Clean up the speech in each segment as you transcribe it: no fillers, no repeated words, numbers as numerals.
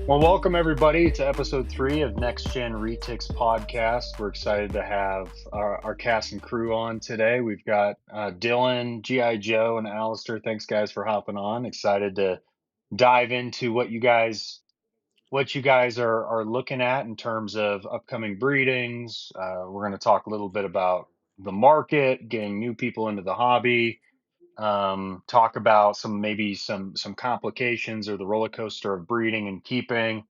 Well, welcome everybody to episode 3 of Next Gen RETICS podcast. We're excited to have our cast and crew on today. We've got Dylan, G.I. Joe, and Alistair. Thanks, guys, for hopping on. Excited to dive into what you guys are looking at in terms of upcoming breedings. We're going to talk a little bit about the market, getting new people into the hobby. Talk about some complications or the roller coaster of breeding and keeping,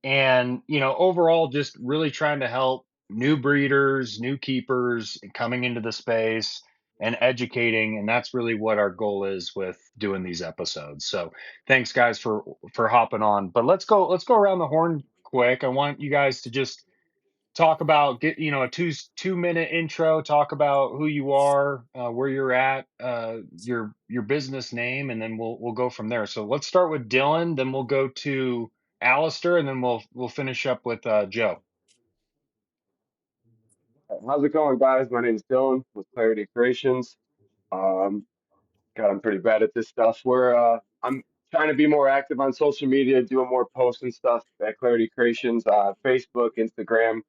and overall just really trying to help new breeders, new keepers coming into the space and educating, and that's really what our goal is with doing these episodes. So thanks, guys, for hopping on. But let's go around the horn quick. I want you guys to just talk about, get a two minute intro, talk about who you are, where you're at, your business name, and then we'll go from there. So let's start with Dylan, then we'll go to Alistair, and then we'll finish up with Joe. How's it going, guys? My name's Dylan with Clarity Creations. Um, God, I'm pretty bad at this stuff. I'm trying to be more active on social media, doing more posts and stuff at Clarity Creations, Facebook, Instagram.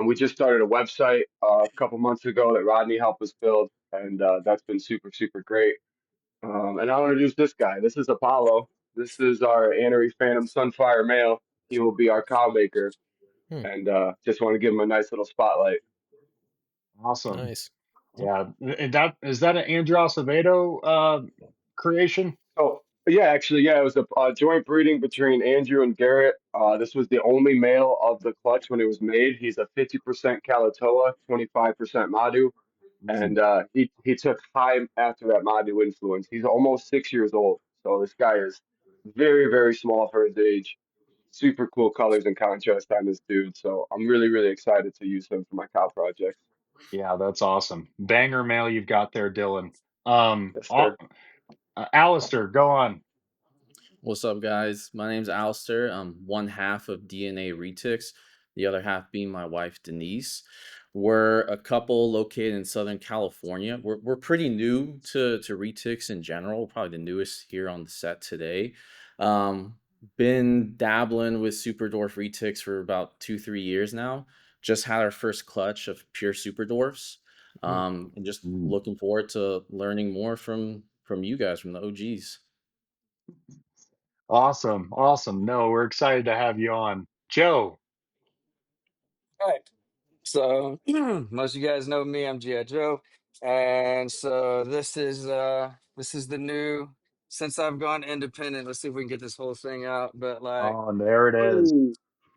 We just started a website a couple months ago that Rodney helped us build, and that's been super, super great. And I'll introduce this guy. This is Apollo. This is our Anery Phantom Sunfire male. He will be our cow maker, Hmm, and just want to give him a nice little spotlight. Awesome. nice. Yeah, and that is that an Andrew Acevedo creation? Oh, yeah, actually, yeah, it was a joint breeding between Andrew and Garrett. This was the only male of the clutch when it was made. He's a 50% Kalatoa, 25% Madu, Ooh. and he took high after that Madu influence. He's almost 6 years old, so this guy is very, very small for his age. Super cool colors and contrast on this dude. So I'm really, really excited to use him for my cow projects. Yeah, that's awesome. Banger mail you've got there, Dylan. Yes, sir. Alistair, go on. What's up, guys? My name's Alistair. I'm one half of DNA Retix, the other half being my wife, Denise. We're a couple located in Southern California. We're pretty new to Retix in general, probably the newest here on the set today. Um, been dabbling with Super Dwarf Retix for about 2, 3 years now. Just had our first clutch of pure Super Dwarfs. And just Mm. looking forward to learning more from you guys, from the OGs. Awesome, awesome. No, we're excited to have you on. Joe. Right. So most of you guys know me. I'm G.I. Joe, and so this is the new. Since I've gone independent, let's see if we can get this whole thing out. But like Oh, there it is. Ooh.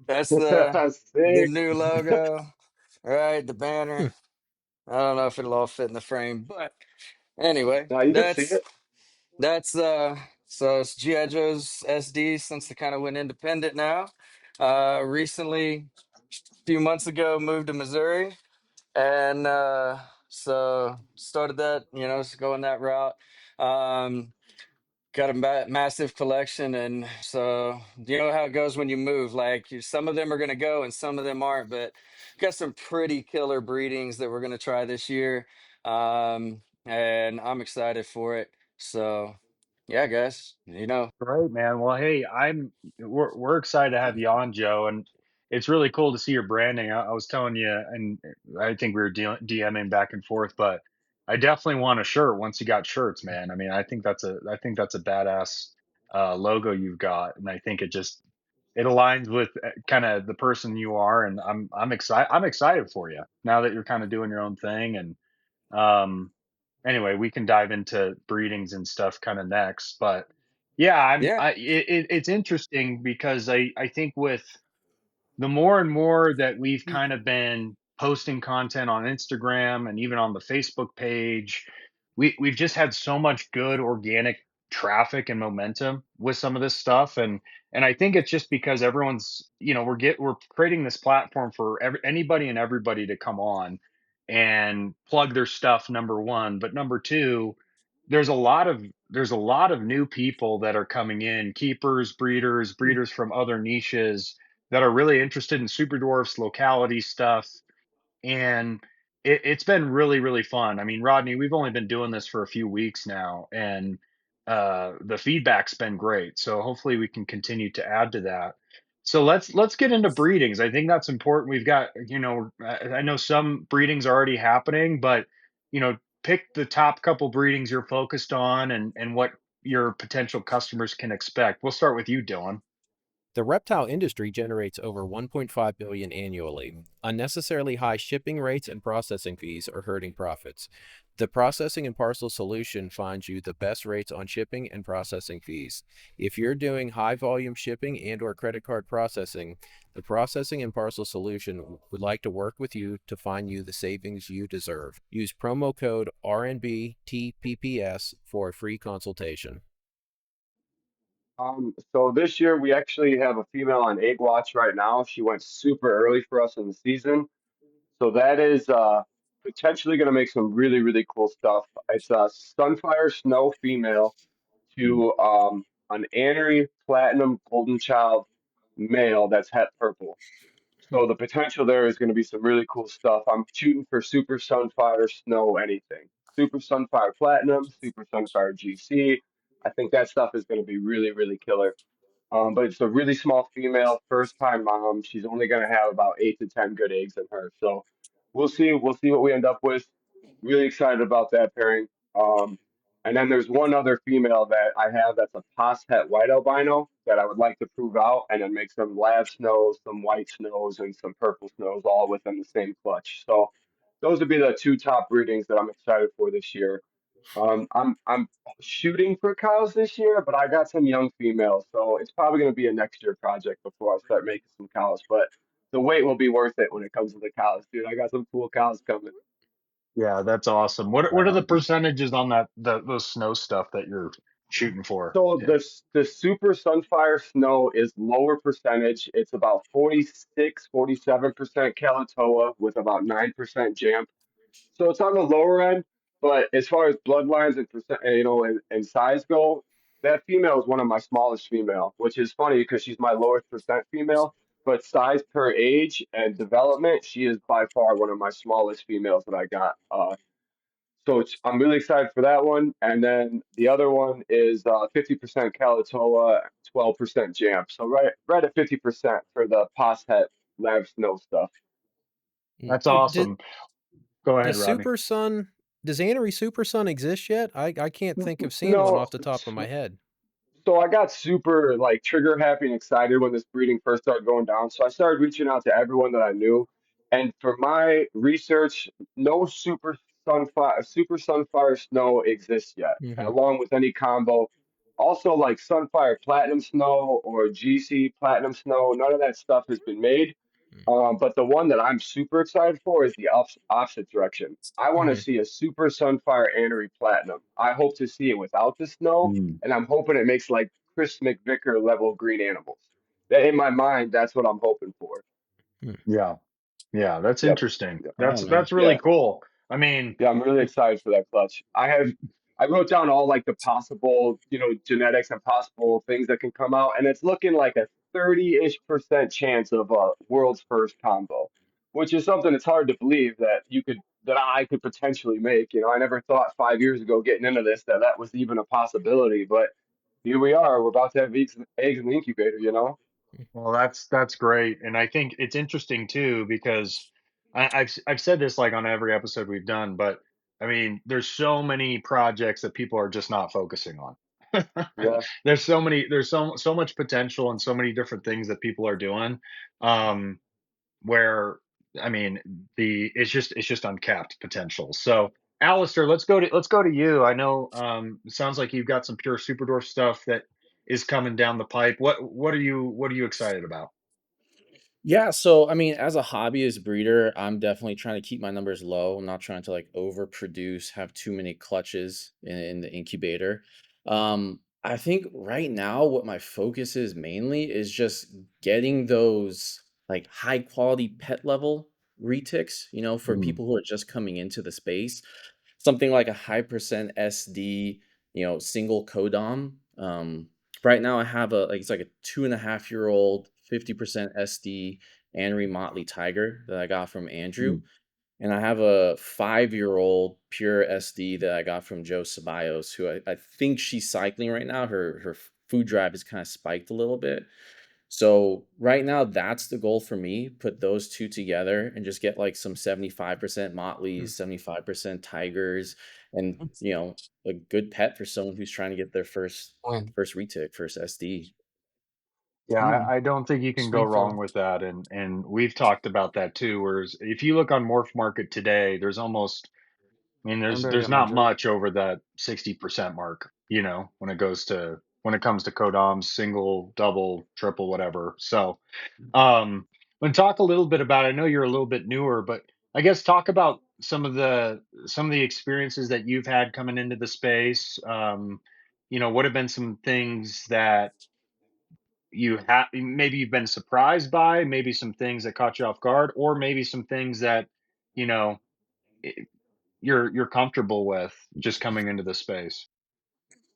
that's the Sick. new logo, right? The banner. Hmm. I don't know if it'll all fit in the frame, but anyway, Now you can see it. that's so it's G.I. Joe's SD since they kind of went independent now. Recently, a few months ago, moved to Missouri. And so started that, going that route. Um, got a massive collection, and so you know how it goes when you move. Like some of them are going to go, and some of them aren't. But got some pretty killer breedings that we're going to try this year, and I'm excited for it. So yeah, guys, Great, man. Well, hey, we're excited to have you on, Joe, and it's really cool to see your branding. I was telling you, and I think we were DMing back and forth, but I definitely want a shirt once you got shirts, man. I mean, I think that's a badass logo you've got, and I think it aligns with kind of the person you are, and I'm excited for you now that you're kind of doing your own thing. And um anyway, we can dive into breedings and stuff kind of next. But yeah, yeah, it's interesting because I think with the more and more that we've kind of been posting content on Instagram and even on the Facebook page, we've just had so much good organic traffic and momentum with some of this stuff. And I think it's just because everyone's, we're creating this platform for anybody and everybody to come on and plug their stuff, number one. But number two, there's a lot of there's a lot of new people that are coming in, keepers, breeders from other niches that are really interested in super dwarfs, locality stuff, and it's been really, really fun. I mean, Rodney, we've only been doing this for a few weeks now, and the feedback's been great. So hopefully we can continue to add to that. So let's get into breedings. I think that's important. We've got, I know some breedings are already happening, but pick the top couple breedings you're focused on and what your potential customers can expect. We'll start with you, Dylan. The reptile industry generates over 1.5 billion annually. Unnecessarily high shipping rates and processing fees are hurting profits. The Processing and Parcel Solution finds you the best rates on shipping and processing fees. If you're doing high volume shipping and or credit card processing, the Processing and Parcel Solution would like to work with you to find you the savings you deserve. Use promo code RNBTPPS for a free consultation. So this year we actually have a female on egg watch right now. She went super early for us in the season. So that is potentially going to make some really, really cool stuff. It's a Sunfire Snow female to an Anery Platinum Golden Child male that's het purple. So the potential there is going to be some really cool stuff. I'm shooting for Super Sunfire Snow anything. Super Sunfire Platinum, Super Sunfire GC. I think that stuff is going to be really, really killer. But it's a really small female, first time mom. She's only going to have about 8 to 10 good eggs in her. So we'll see. We'll see what we end up with. Really excited about that pairing. And then there's one other female that I have that's a pos het white albino that I would like to prove out and then make some lab snows, some white snows, and some purple snows all within the same clutch. So those would be the two top breedings that I'm excited for this year. I'm shooting for cows this year, but I got some young females, so it's probably going to be a next year project before I start making some cows. But the wait will be worth it when it comes to the cows, dude. I got some cool cows coming. Yeah, that's awesome. What are the Um, percentages on those snow stuff that you're shooting for? so the Super Sunfire Snow is lower percentage. It's about 47% Kalatoa with about 9% Jam. So it's on the lower end, but as far as bloodlines and percent, and size go, that female is one of my smallest female, which is funny because she's my lowest percent female. But size per age and development, she is by far one of my smallest females that I got. I'm really excited for that one. And then the other one is 50% Kalatoa, 12% Jam. So right at 50% for the pos het lab snow stuff. That's Does, awesome. Go ahead, does Rodney. Super Sun, does Anery Super Sun exist yet? I can't think of seeing one No, off the top of my head. so I got super like trigger happy and excited when this breeding first started going down. So I started reaching out to everyone that I knew. And for my research, no super sunfire snow exists yet, Hmm. along with any combo. Also, like Sunfire Platinum Snow or GC Platinum Snow, none of that stuff has been made. But the one that I'm super excited for is the opposite direction. I want to Hmm. see a Super Sunfire Anery Platinum. I hope to see it without the snow, Mm, and I'm hoping it makes like Chris McVicker level green animals. That in my mind, that's what I'm hoping for. yeah. Yeah, that's Yep. interesting. Yep. Oh man. That's really Yeah. cool. I mean, Yeah, I'm really excited for that clutch. I wrote down all like the possible, genetics and possible things that can come out, and it's looking like a 30-ish% chance of a world's first combo, which is something it's hard to believe that I could potentially make. I never thought 5 years ago getting into this that was even a possibility, but here we are. We're about to have eggs in the incubator. well, that's great, and I think it's interesting too because I've said this like on every episode we've done, but I mean, there's so many projects that people are just not focusing on. Yeah. There's so much potential and so many different things that people are doing. Um, where I mean it's just uncapped potential. So Alistair, let's go to you. I know it sounds like you've got some pure super dwarf stuff that is coming down the pipe. What are you excited about? Yeah, so I mean, as a hobbyist breeder, I'm definitely trying to keep my numbers low. I'm not trying to like overproduce, have too many clutches in the incubator. I think right now what my focus is mainly is just getting those like high quality pet level retics, for Mm, people who are just coming into the space. Something like a high percent SD, single codom. Right now I have it's like a 2.5-year old 50% SD Anri Motley Tiger that I got from Andrew. mm, and I have a 5-year-old pure SD that I got from Joe Ceballos, who I think she's cycling right now. Her food drive is kind of spiked a little bit. So right now, that's the goal for me. Put those two together and just get like some 75% Motleys, 75% Tigers, and a good pet for someone who's trying to get their When first retic, first SD. Yeah, mm, I don't think you can go sweet wrong for with that, and we've talked about that too. Whereas if you look on Morph Market today, there's almost, I mean, Remember I there's got my not jersey. much over that 60% mark, when it comes to codoms, single, double, triple, whatever. So, want to talk a little bit about, I know you're a little bit newer, but I guess talk about some of the experiences that you've had coming into the space. What have been some things that you have, maybe you've been surprised by, maybe some things that caught you off guard, or maybe some things that you know i- you're comfortable with just coming into the space.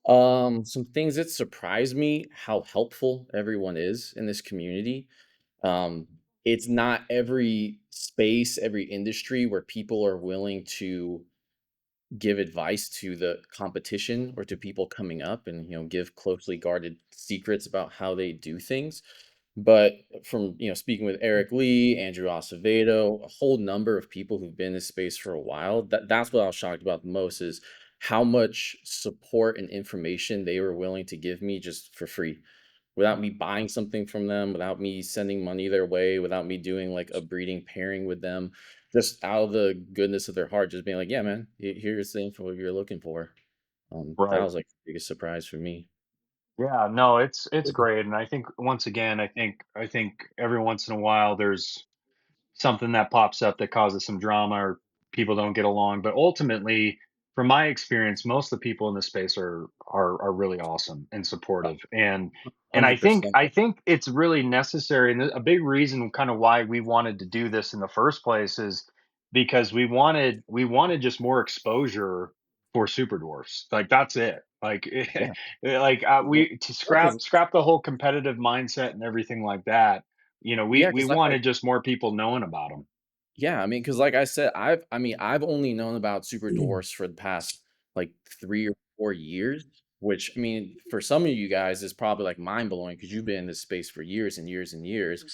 Some things that surprise me how helpful everyone is in this community. Um, it's not every space, every industry where people are willing to give advice to the competition or to people coming up and give closely guarded secrets about how they do things. But from speaking with Eric Lee, Andrew Acevedo, a whole number of people who've been in this space for a while, that's what I was shocked about the most, is how much support and information they were willing to give me just for free, without me buying something from them, without me sending money their way, without me doing like a breeding pairing with them, just out of the goodness of their heart, just being like, yeah, man, here's the info you're looking for. That Right. was like the biggest surprise for me. Yeah, no, it's great. And I think once again, I think every once in a while there's something that pops up that causes some drama or people don't get along. But ultimately, from my experience, most of the people in this space are really awesome and supportive. And I think 100%. I think it's really necessary. And a big reason kind of why we wanted to do this in the first place is because we wanted just more exposure for super dwarfs. Like that's it. Like Yeah. we to scrap the whole competitive mindset and everything like that. Yeah, We because like wanted just more people knowing about them. Yeah, I mean, because like I said, I've only known about super dwarfs for the past like 3 or 4 years, which I mean, for some of you guys is probably like mind blowing because you've been in this space for years and years and years.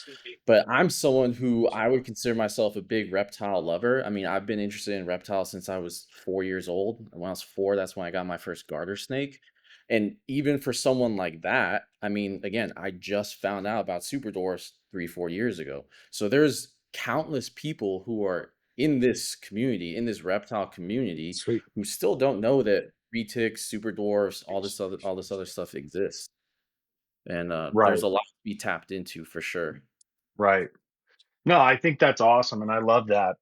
But I'm someone who I would consider myself a big reptile lover. I mean, I've been interested in reptiles since I was 4 years old. And when I was four, that's when I got my first garter snake. And even for someone like that, I mean, again, I just found out about super dwarfs 3, 4 years ago. So there's countless people who are in this community, in this reptile community, Sweet. who still don't know that retics, super dwarfs, all this other stuff exists. And there's Right, a lot to be tapped into for sure. right. No, I think that's awesome, and I love that.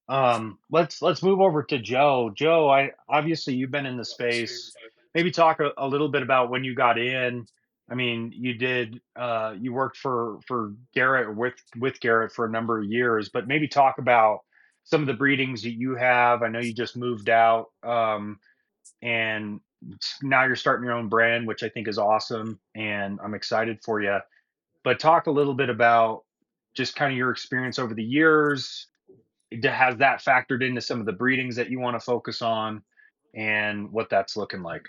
Let's move over to Joe. Joe, I obviously you've been in the space. Maybe talk a little bit about when you got in. I mean, you worked for Garrett with Garrett for a number of years, but maybe talk about some of the breedings that you have. I know you just moved out, and now you're starting your own brand, which I think is awesome, and I'm excited for you. But talk a little bit about just kind of your experience over the years. Has that factored into some of the breedings that you want to focus on and what that's looking like?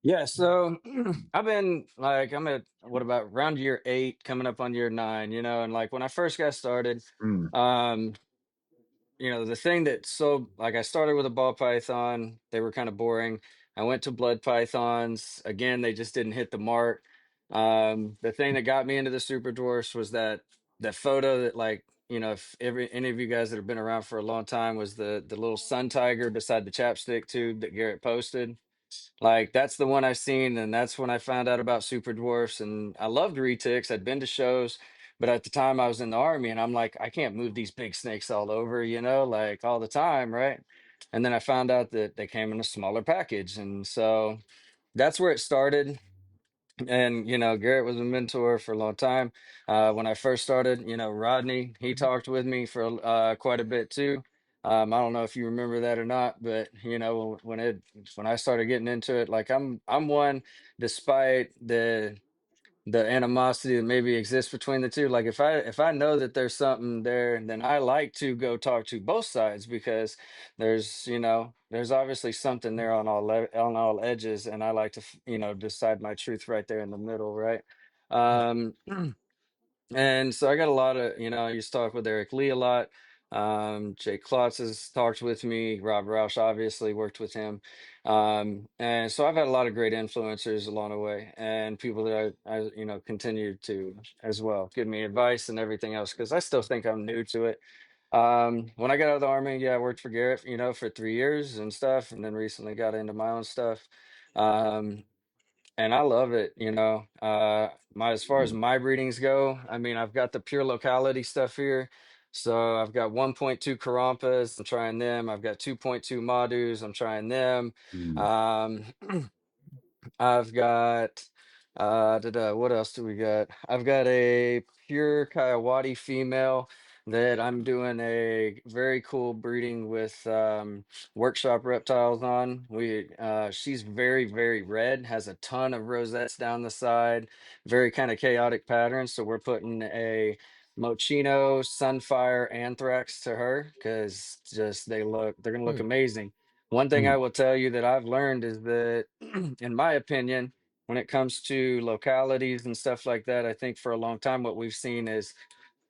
Yeah, so I've been like I'm at what about around year 8, coming up on year 9, and like when I first got started, Mm, um, the thing that so like I started with a ball python, they were kind of boring. I went to blood pythons. Again, they just didn't hit the mark. The thing that got me into the super dwarfs was that photo that like, if any of you guys that have been around for a long time was the little sun tiger beside the chapstick tube that Garrett posted. Like that's the one I seen, and that's when I found out about super dwarfs. And I loved retics. I'd been to shows, but at the time I was in the army, and I'm like, I can't move these big snakes all over, like all the time, right? And then I found out that they came in a smaller package, and so that's where it started. And Garrett was a mentor for a long time. When I first started, Rodney, he talked with me for quite a bit too. I don't know if you remember that or not, but when I started getting into it, like I'm one, despite the animosity that maybe exists between the two. Like if I know that there's something there, then I like to go talk to both sides, because there's obviously something there on on all edges, and I like to decide my truth right there in the middle, right? Um, and so I got a lot of, I used to talk with Eric Lee a lot. Jake Klotz has talked with me. Rob Roush obviously worked with him. And so I've had a lot of great influencers along the way, and people that I continue to as well give me advice and everything else, because I still think I'm new to it. When I got out of the army, yeah, I worked for Garrett, for 3 years and stuff, and then recently got into my own stuff. Um, and I love it, my as far as my breedings go, I mean, I've got the pure locality stuff here. So I've got 1.2 Karampas, I'm trying them. I've got 2.2 Madus, I'm trying them. Um, I've got what else do we got? I've got a pure Coyote female that I'm doing a very cool breeding with workshop reptiles on. She's very, very red, has a ton of rosettes down the side, very kind of chaotic patterns. So we're putting a Mochino, Sunfire, Anthrax to her, because just they're gonna look Hmm. amazing. One thing I will tell you that I've learned is that, in my opinion, when it comes to localities and stuff like that, I think for a long time what we've seen is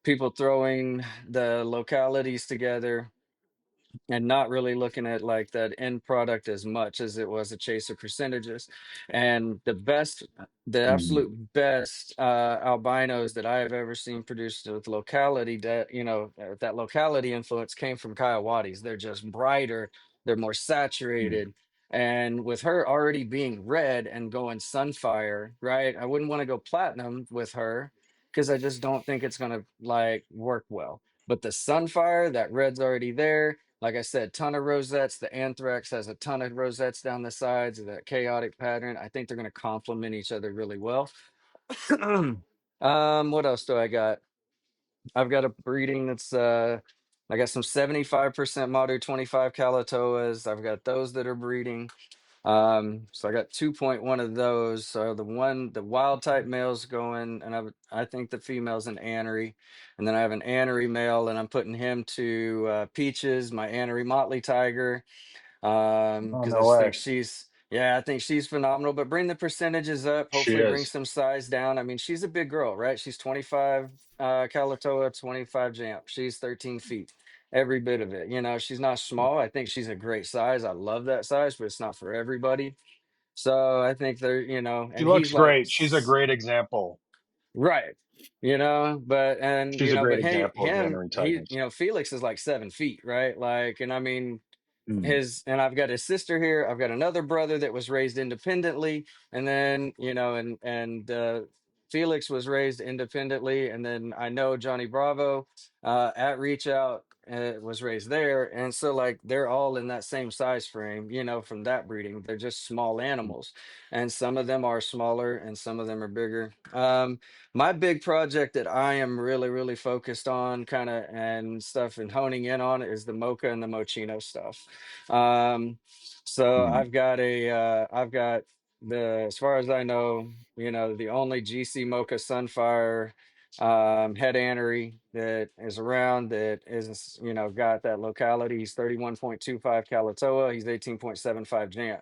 people throwing the localities together and not really looking at like that end product as much as it was a chase of percentages. And the absolute best albinos that I have ever seen produced with locality, that locality influence came from Kiowatis. They're just brighter, they're more saturated. And with her already being red and going Sunfire, right? I wouldn't want to go platinum with her, because I just don't think it's gonna like work well. But the Sunfire, that red's already there. Like I said, ton of rosettes. The Anthrax has a ton of rosettes down the sides of that chaotic pattern. I think they're going to complement each other really well. What else do I got? I've got a breeding that's I got some 75% Madu 25 Calatoas. I've got those that are breeding. So I got 2.1 of those. So the wild type male's going, and I think the female's an Anery, and then I have an Anery male, and I'm putting him to Peaches, my Anery Motley Tiger, Oh, because no way. I think she's phenomenal. But bring the percentages up, She hopefully bring is. some size down. I mean, she's a big girl, right? She's 25 Calatoa, 25 Jamp. She's 13 feet. Every bit of it. She's not small. I think she's a great size. I love that size, but it's not for everybody. So I think She and looks he's like, great. She's a great example. right, She's a great but example of him, Henry Tigers. Felix is like 7 feet, right? Like, and I mean, Mm. I've got his sister here. I've got another brother that was raised independently, and then Felix was raised independently, and then I know Johnny Bravo at Reach Out was raised there, and so like they're all in that same size frame, from that breeding. They're just small animals, and some of them are smaller, and some of them are bigger. My big project that I am really, really focused on, kind of and stuff, and honing in on is the Mocha and the Mochino stuff. Um, so Mm. I've got as far as I know, the only GC Mocha Sunfire head anery that is around, that is, got that locality. He's 31.25 Calatoa. He's 18.75 Jamp.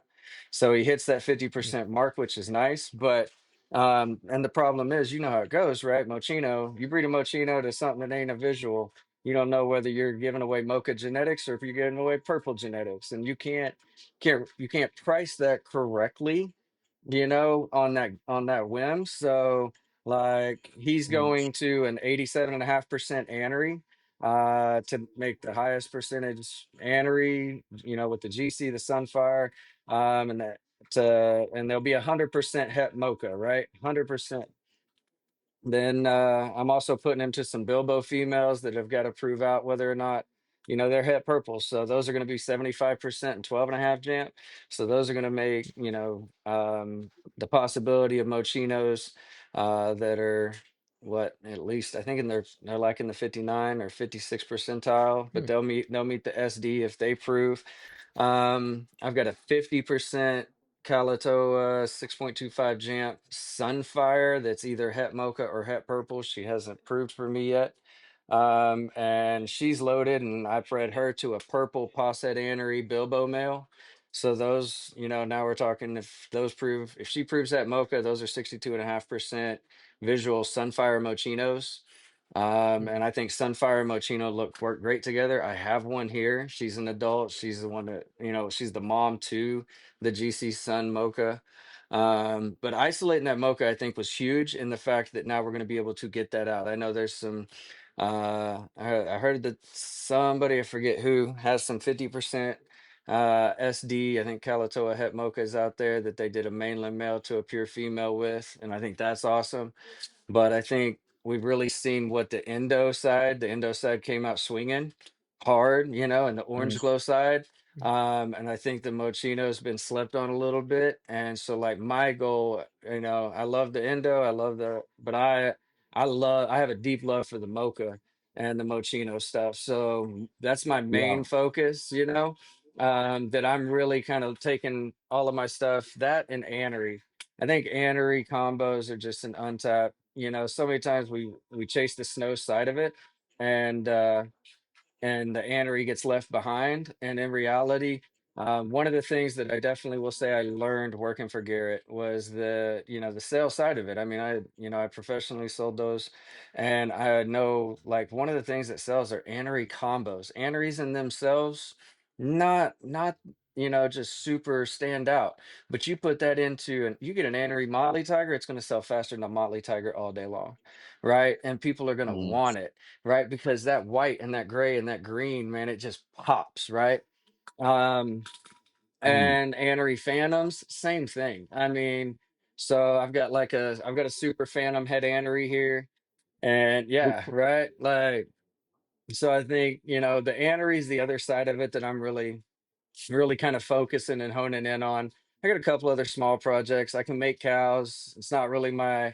So he hits that 50% mark, which is nice. But and the problem is, you know how it goes, right? Mochino, you breed a Mochino to something that ain't a visual. You don't know whether you're giving away mocha genetics or if you're giving away purple genetics, and you can't price that correctly, on that whim. So like he's Mm. going to an 87.5% anery to make the highest percentage anery, with the GC, the Sunfire, and that and there'll be 100% het mocha, right? 100%. Then I'm also putting them to some Bilbo females that have got to prove out whether or not, they're het purple. So those are going to be 75% and 12.5 Jamp. So those are going to make, the possibility of Mochinos that are what, at least I think they're like in the 59 or 56 percentile, but Hmm. they'll meet the SD if they prove. I've got a 50% Calato 6.25 Jamp Sunfire that's either het mocha or het purple. She hasn't proved for me yet. And she's loaded, and I bred her to a purple Posset Annery Bilbo male. So those, now we're talking if she proves that mocha, those are 62.5% visual Sunfire Mochinos. And I think Sunfire and Mochino work great together. I have one here. She's an adult. She's the one that, she's the mom to the GC Sun Mocha. But isolating that mocha, I think, was huge in the fact that now we're going to be able to get that out. I know there's some, I heard that somebody, I forget who, has some 50% SD. I think Kalatoa Het Mocha is out there that they did a mainland male to a pure female with. And I think that's awesome. But I think we've really seen what the endo side came out swinging hard, and the orange glow side. And I think the Mochino's been slept on a little bit. And so like my goal, I love the endo, but I have a deep love for the mocha and the Mochino stuff. So that's my main Yeah. focus, that I'm really kind of taking all of my stuff, that and Annery. I think Annery combos are just an untapped. So many times we chase the snow side of it, and the anery gets left behind. And in reality, one of the things that I definitely will say I learned working for Garrett was the sales side of it. I mean, I professionally sold those, and I know like one of the things that sells are anery combos. Aneries in themselves, not just super stand out, but you put that into and you get an anery Motley Tiger, it's going to sell faster than a Motley Tiger all day long, right? And people are going to Mm, want it, right? Because that white and that gray and that green, man, it just pops, right? Um, mm. and Anery Phantoms, same thing. I mean, so I've got a super Phantom head Anery here, and yeah, right, like so. I think the Anery is the other side of it that I'm really kind of focusing and honing in on. I got a couple other small projects. I can make cows. It's not really my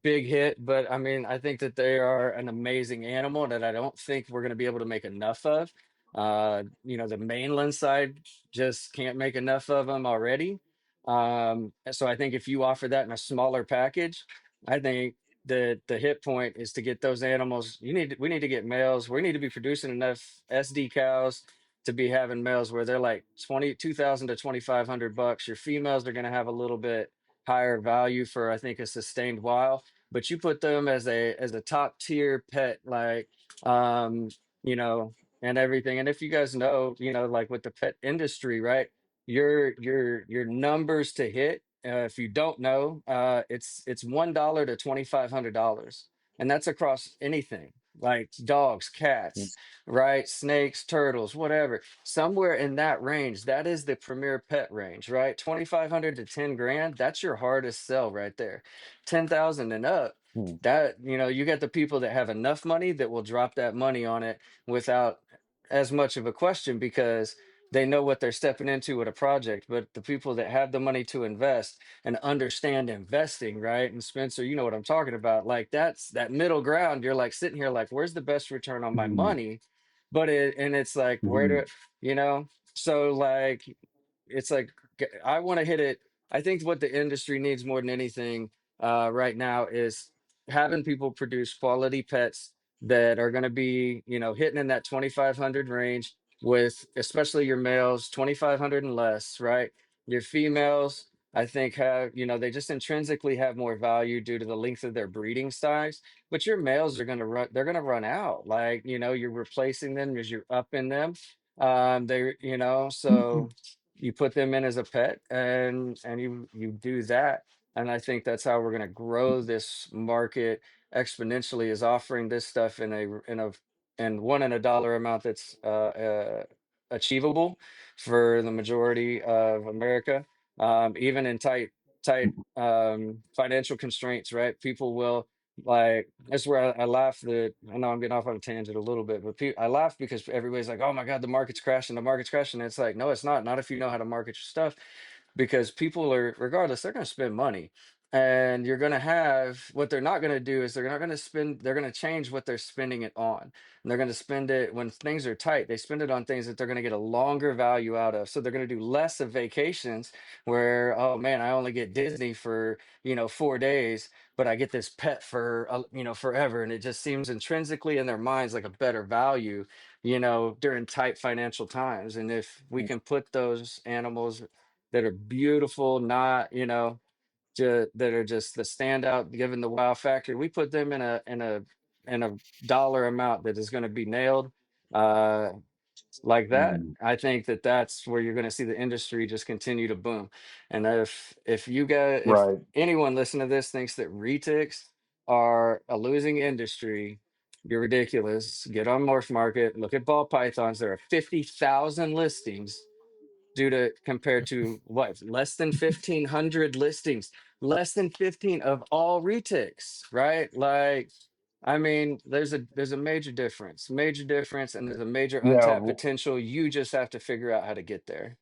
big hit, but I mean, I think that they are an amazing animal that I don't think we're going to be able to make enough of. The mainland side just can't make enough of them already. So I think if you offer that in a smaller package, I think the hit point is to get those animals. We need to get males. We need to be producing enough SD cows to be having males where they're like 22,000 to 2,500 bucks. Your females are going to have a little bit higher value for I think a sustained while, but you put them as a top tier pet, like um, you know, and everything. And if you guys know, like with the pet industry, right? Your numbers to hit. If you don't know, it's $1 to $2,500, and that's across anything like dogs, cats, right? Snakes, turtles, whatever. Somewhere in that range, that is the premier pet range, right? 2,500 to 10 grand, that's your hardest sell right there. 10,000 and up, Mm, that, you get the people that have enough money that will drop that money on it without as much of a question because they know what they're stepping into with a project. But the people that have the money to invest and understand investing, right? And Spencer, you know what I'm talking about. Like that's that middle ground. You're like sitting here like, where's the best return on my mm, money? And it's like, where mm, do you know? So like it's like I want to hit it. I think what the industry needs more than anything right now is having people produce quality pets that are going to be, hitting in that 2,500 range with especially your males, 2,500 and less, right? Your females, I think have, they just intrinsically have more value due to the length of their breeding size. But your males are going to run, they're going to run out. Like, you're replacing them as you're upping them. So you put them in as a pet and you do that. And I think that's how we're going to grow this market exponentially, is offering this stuff in one in a dollar amount that's achievable for the majority of America. Even in tight financial constraints, right? People will, like, that's where I laugh that I know I'm getting off on a tangent a little bit, but I laugh because everybody's like, "Oh my God, the market's crashing." It's like, no, it's not. Not if you know how to market your stuff, because people are, regardless, they're going to spend money. And you're going to have what they're not going to do is they're not going to spend, they're going to change what they're spending it on. And they're going to spend it when things are tight. They spend it on things that they're going to get a longer value out of. So they're going to do less of vacations where, oh man, I only get Disney for, 4 days, but I get this pet for, forever. And it just seems intrinsically in their minds like a better value, during tight financial times. And if we can put those animals that are beautiful, not, that are just the standout, given the wow factor. We put them in a dollar amount that is going to be nailed, uh, like that. Mm, I think that that's where you're going to see the industry just continue to boom. And if right. anyone listening to this thinks that retics are a losing industry, you're ridiculous. Get on Morph Market, look at ball pythons. There are 50,000 listings due to compared to what, less than 1,500 listings, less than 15 of all retics, right? Like, I mean, there's a major difference, and there's a major Yeah. untapped potential. You just have to figure out how to get there.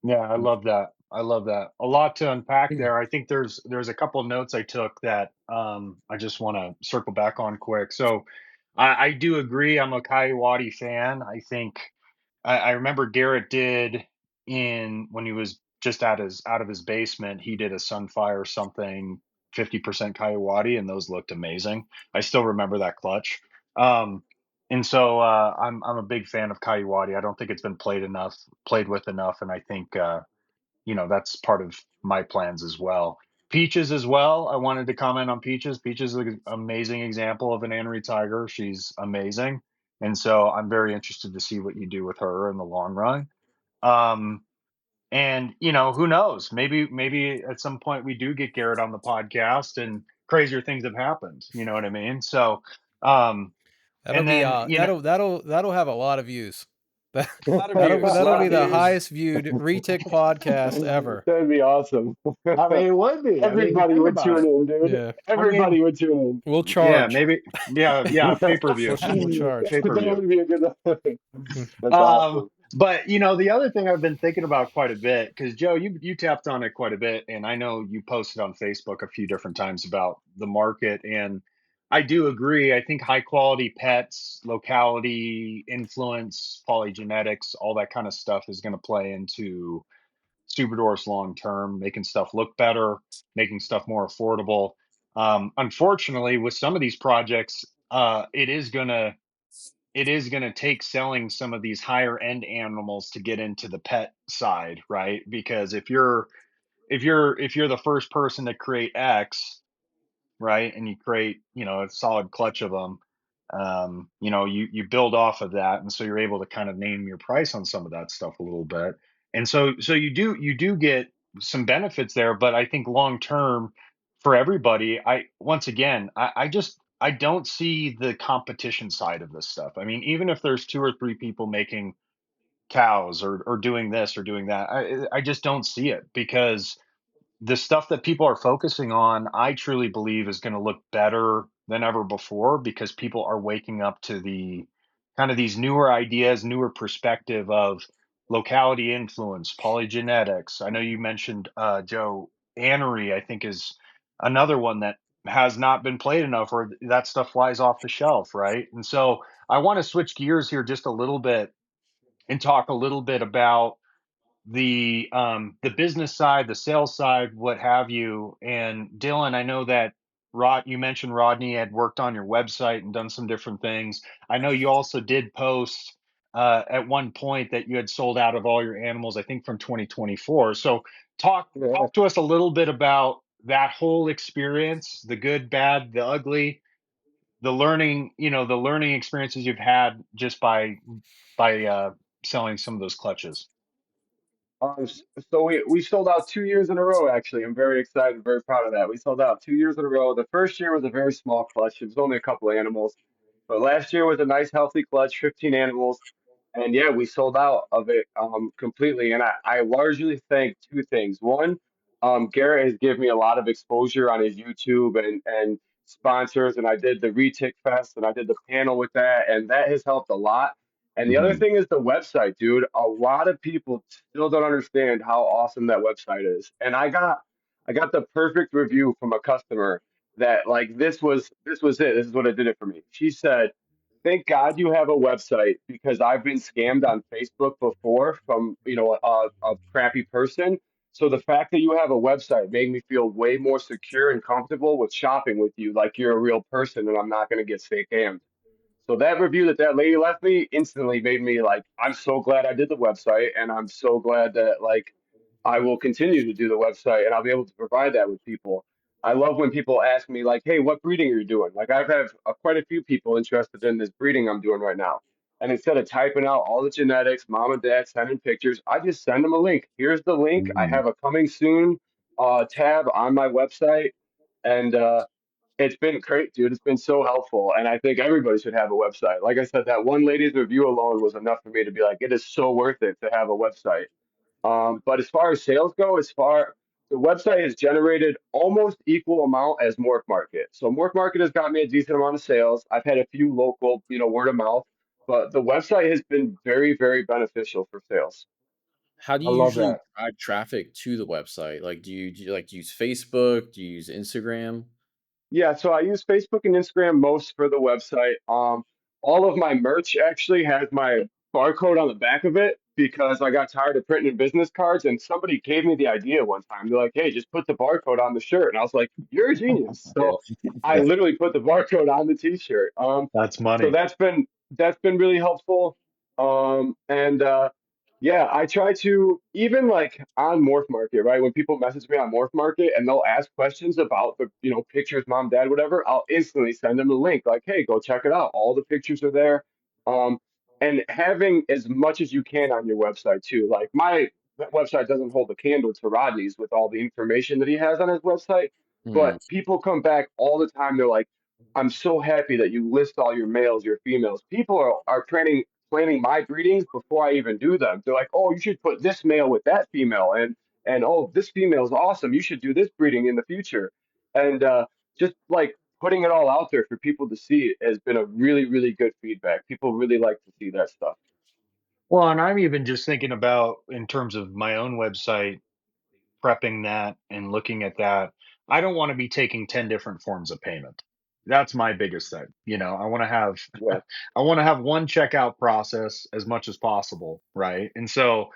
Yeah, I love that. I love that. A lot to unpack there. I think there's a couple of notes I took that I just want to circle back on quick. So I do agree. I'm a Coyote fan. I think I remember Garrett did in when he was just out of his basement, he did a Sunfire something 50% Coyote, and those looked amazing. I still remember that clutch. Um, and so I'm a big fan of Coyote. I don't think it's been played with enough, and I think that's part of my plans as well. Peaches as well. I wanted to comment on Peaches. Peaches is an amazing example of an Annery Tiger. She's amazing, and so I'm very interested to see what you do with her in the long run. Um, and who knows? Maybe at some point we do get Garrett on the podcast, and crazier things have happened. You know what I mean? So, um, That'll and be then that'll have a lot of views. That A lot of views, a that'll lot of be the views. highest viewed retic podcast ever. That'd be awesome. I mean, it would be. I mean, Everybody think would about tune it. in, dude. Yeah, I mean, Everybody would tune we'll yeah, charge. maybe, yeah, pay per view. We'll in. charge. Pay per That view. would be a good. Hmm. That's awesome. But the other thing I've been thinking about quite a bit, because Joe, you tapped on it quite a bit, and I know you posted on Facebook a few different times about the market, and I do agree. I think high quality pets, locality, influence, polygenetics, all that kind of stuff is going to play into Superdor's long term, making stuff look better, making stuff more affordable. Unfortunately, with some of these projects, it is gonna take selling some of these higher end animals to get into the pet side, right? Because if you're the first person to create X, right? And you create, a solid clutch of them. You build off of that, and so you're able to kind of name your price on some of that stuff a little bit. And so you do get some benefits there, but I think long term for everybody, once again, I don't see the competition side of this stuff. I mean, even if there's two or three people making cows or doing this or doing that, I just don't see it because the stuff that people are focusing on, I truly believe is going to look better than ever before because people are waking up to the kind of these newer ideas, newer perspective of locality influence, polygenetics. I know you mentioned Joe Annery, I think is another one that has not been played enough or that stuff flies off the shelf, right? And so I want to switch gears here just a little bit and talk a little bit about the business side, the sales side, what have you. And Dylan, I know that you mentioned Rodney had worked on your website and done some different things. I know you also did post at one point that you had sold out of all your animals, I think from 2024. So talk Yeah. talk to us a little bit about that whole experience, the good, bad, the ugly, the learning experiences you've had just by selling some of those clutches. So we sold out 2 years in a row. Actually, I'm very excited, very proud of that. We sold out 2 years in a row. The first year was a very small clutch. It was only a couple of animals, but last year was a nice, healthy clutch, 15 animals, and yeah, we sold out of it completely. And I largely thank two things. One, Garrett has given me a lot of exposure on his YouTube and sponsors, and I did the Retic Fest and I did the panel with that, and that has helped a lot. And the other Mhm. thing is the website, dude. A lot of people still don't understand how awesome that website is. And I got the perfect review from a customer that like this was it. This is what it did it for me. She said, "Thank God you have a website because I've been scammed on Facebook before from a crappy person. So the fact that you have a website made me feel way more secure and comfortable with shopping with you, like you're a real person and I'm not going to get scammed." So that review that lady left me instantly made me like, I'm so glad I did the website, and I'm so glad that like I will continue to do the website, and I'll be able to provide that with people. I love when people ask me like, "Hey, what breeding are you doing?" Like I've had quite a few people interested in this breeding I'm doing right now, and instead of typing out all the genetics, mom and dad sending pictures, I just send them a link. Here's the link. I Mm. have a coming soon tab on my website, and it's been great, dude. It's been so helpful. And I think everybody should have a website. Like I said, that one lady's review alone was enough for me to be like, it is so worth it to have a website. But as far as sales go, the website has generated almost equal amount as Morph Market. So Morph Market has got me a decent amount of sales. I've had a few local, word of mouth, but the website has been very, very beneficial for sales. How do I you love usually that. drive traffic to the website? Like, do you like use Facebook? Do you use Instagram? Yeah, so I use Facebook and Instagram most for the website. All of my merch actually has my barcode on the back of it because I got tired of printing business cards, and somebody gave me the idea one time. They're like, "Hey, just put the barcode on the shirt," and I was like, "You're a genius!" Yeah. So I literally put the barcode on the T-shirt. That's So money. that's been really helpful. And Yeah, I try to even like on Morph Market, right? When people message me on Morph Market and they'll ask questions about the, pictures, mom, dad, whatever, I'll instantly send them a link like, "Hey, go check it out. All the pictures are there." Um, and having as much as you can on your website too. Like my website doesn't hold a candle to Rodney's with all the information that he has on his website, Hmm. but people come back all the time. They're like, "I'm so happy that you list all your males, your females." People are planning my breedings before I even do them. They're like, "Oh, you should put this male with that female, and oh, this female is awesome. You should do this breeding in the future." And just like putting it all out there for people to see has been a really, really good feedback. People really like to see that stuff. Well, and I'm even just thinking about in terms of my own website, prepping that and looking at that. I don't want to be taking 10 different forms of payment. That's my biggest thing. I want to have Yeah. I want to have one checkout process as much as possible, right? And so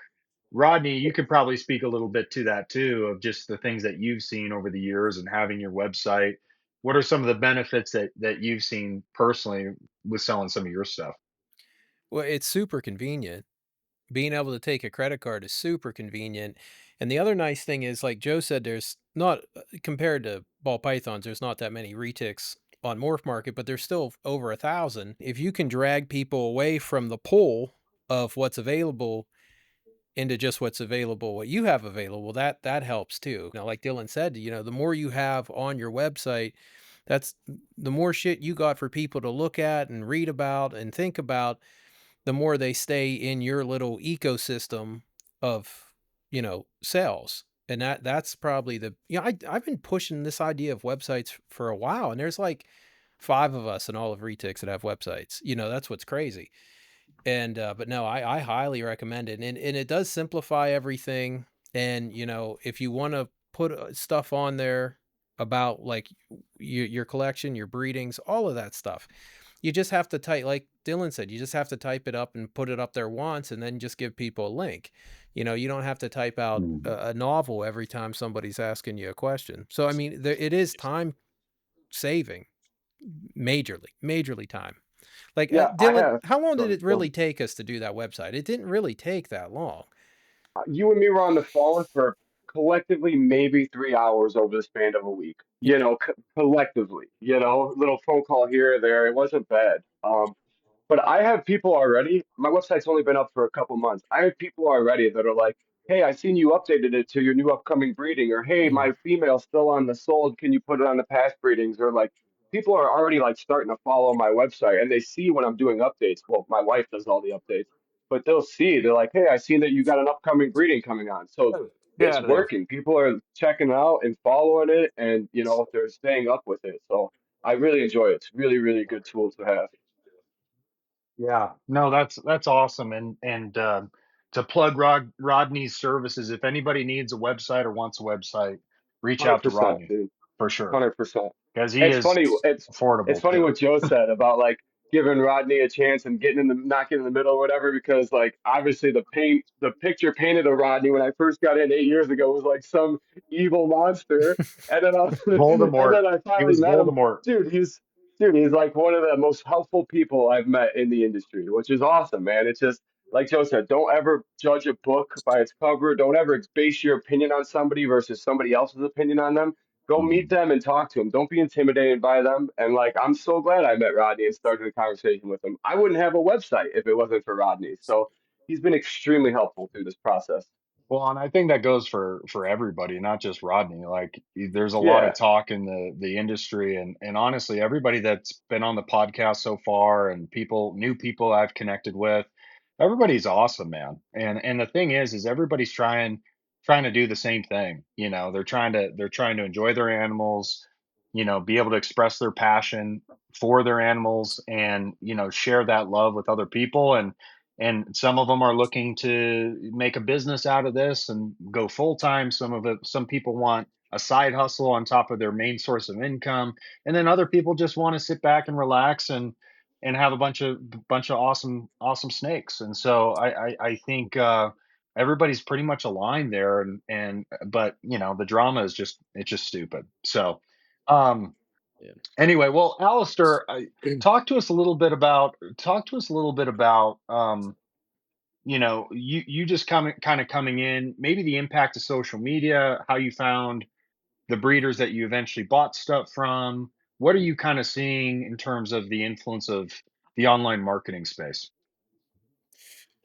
Rodney, you could probably speak a little bit to that too, of just the things that you've seen over the years and having your website. What are some of the benefits that you've seen personally with selling some of your stuff? Well, it's super convenient. Being able to take a credit card is super convenient. And the other nice thing is, like Joe said, there's not, compared to ball pythons, there's not that many retics on Morph Market, but there's still over 1,000. If you can drag people away from the pull of what's available into just what's available, what you have available, that helps too. Now, like Dylan said, the more you have on your website, that's the more shit you got for people to look at and read about and think about, the more they stay in your little ecosystem of, sales. And that's probably I've been pushing this idea of websites for a while, and there's like 5 of us in all of Retix that have websites. That's what's crazy. And but no, I highly recommend it. And it does simplify everything. And if you want to put stuff on there about like your collection, your breedings, all of that stuff, you just have to type, like Dylan said, you just have to type it up and put it up there once and then just give people a link. You don't have to type out Mm. a novel every time somebody's asking you a question. So, I mean, it is time saving, majorly time. Like, Yeah, I Dylan, have. how long did Sorry. it really take us to do that website? It didn't really take that long. You and me were on the phone for collectively maybe 3 hours over the span of a week. Collectively, little phone call here or there. It wasn't bad. But I have people already. My website's only been up for a couple months. I have people already that are like, "Hey, I seen you updated it to your new upcoming breeding," or "Hey, Mm. my female's still on the sold. Can you put it on the past breedings?" Or like, people are already like starting to follow my website and they see when I'm doing updates. Well, my wife does all the updates, but they'll see. They're like, "Hey, I seen that you got an upcoming breeding coming on." So Get it's out of there. working. People are checking it out and following it, and they're staying up with it. So I really enjoy it. It's really, really good tool to have. Yeah, no, that's awesome. And to plug Rodney's services, if anybody needs a website or wants a website, reach out to 100%, Rodney dude. for sure 100%. because he It's is funny. It's affordable funny too. what Joe said about like giving Rodney a chance and getting in the not getting in the middle or whatever, because like obviously the picture painted of Rodney when I first got in 8 years ago was like some evil monster, and then and Voldemort. then I He finally was met him. Voldemort. Dude, he's like one of the most helpful people I've met in the industry, which is awesome, man. It's just like Joe said, don't ever judge a book by its cover. Don't ever base your opinion on somebody versus somebody else's opinion on them. Go meet Mhm. them and talk to them. Don't be intimidated by them. And like, I'm so glad I met Rodney and started a conversation with him. I wouldn't have a website if it wasn't for Rodney. So he's been extremely helpful through this process. Well, and I think that goes for everybody, not just Rodney. Like there's a lot of Yeah. talk in the industry and honestly everybody that's been on the podcast so far and people new people I've connected with, everybody's awesome, man. And the thing is everybody's trying to do the same thing. You know, they're trying to enjoy their animals, you know, be able to express their passion for their animals and, you know, share that love with other people and some of them are looking to make a business out of this and go full time. Some people want a side hustle on top of their main source of income, and then other people just want to sit back and relax and have a bunch of awesome snakes. And so I think everybody's pretty much aligned there, and but you know the drama is just it's just stupid. So um Yeah. anyway, well, Alistair, talk to us a little bit about you know, you just coming in, maybe the impact of social media, how you found the breeders that you eventually bought stuff from. What are you kind of seeing in terms of the influence of the online marketing space?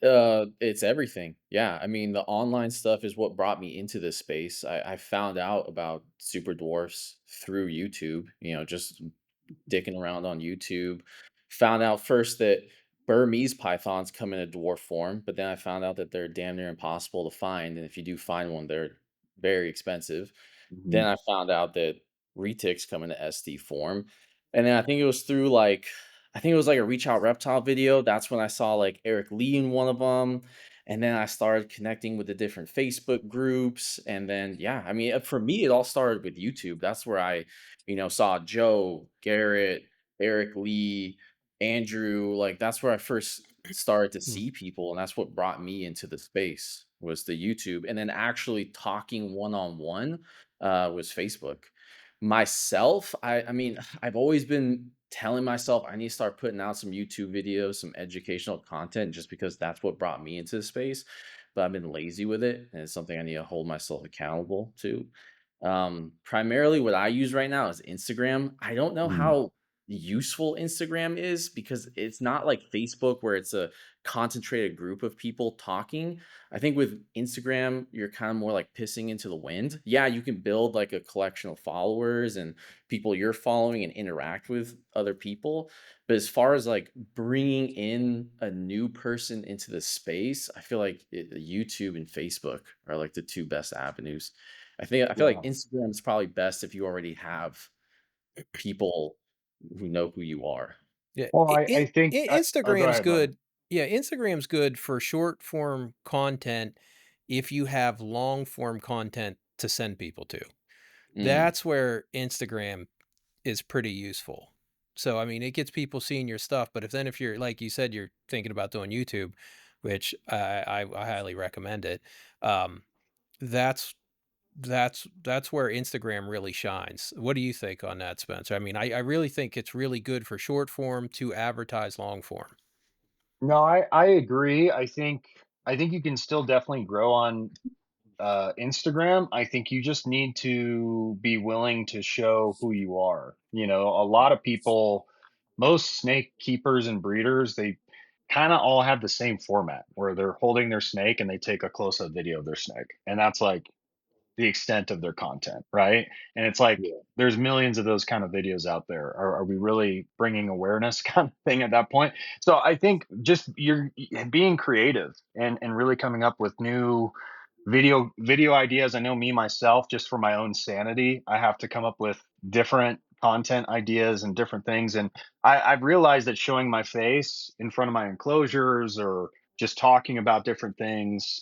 It's everything. Yeah. I mean, the online stuff is what brought me into this space. I found out about super dwarfs through YouTube, just dicking around on YouTube. Found out first that Burmese pythons come in a dwarf form, but then I found out that they're damn near impossible to find. And if you do find one, they're very expensive. Then Mhm. I found out that retics come in the SD form. And then I think it was like a Reach Out Reptile video. That's when I saw like Eric Lee in one of them. And then I started connecting with the different Facebook groups. And then, yeah, I mean, for me, it all started with YouTube. That's where I saw Joe, Garrett, Eric Lee, Andrew. Like, that's where I first started to Hmm. see people. And that's what brought me into the space was the YouTube. And then actually talking one on one was Facebook. Myself, I mean, I've always been telling myself I need to start putting out some YouTube videos, some educational content, just because that's what brought me into the space. But I've been lazy with it, and it's something I need to hold myself accountable to. Primarily, what I use right now is Instagram. I don't know Mhm. how useful Instagram is because it's not like Facebook where it's a concentrated group of people talking. I think with Instagram, you're kind of more like pissing into the wind. Yeah, you can build like a collection of followers and people you're following and interact with other people. But as far as like bringing in a new person into the space, I feel like YouTube and Facebook are like the two best avenues. I feel like Yeah. Instagram is probably best if you already have people who know who you are. Yeah, Well, I think oh, go Instagram's ahead, Ryan. good. Yeah, Instagram's good for short form content if you have long form content to send people to. Mm, That's where Instagram is pretty useful. So, I mean, it gets people seeing your stuff, but if you're like you said, you're thinking about doing YouTube, which I highly recommend it. Um, that's that's where Instagram really shines. What do you think on that, Spencer? I mean, I really think it's really good for short form to advertise long form. No, I agree. I think you can still definitely grow on Instagram. I think you just need to be willing to show who you are. You know, a lot of people, most snake keepers and breeders, they kind of all have the same format where they're holding their snake and they take a close up video of their snake. And that's like the extent of their content, right? And it's like yeah. there's millions of those kind of videos out there. Are we really bringing awareness kind of thing at that point? So I think just you're being creative and really coming up with new video ideas. I know me myself, just for my own sanity, I have to come up with different content ideas and different things. And I've realized that showing my face in front of my enclosures or just talking about different things,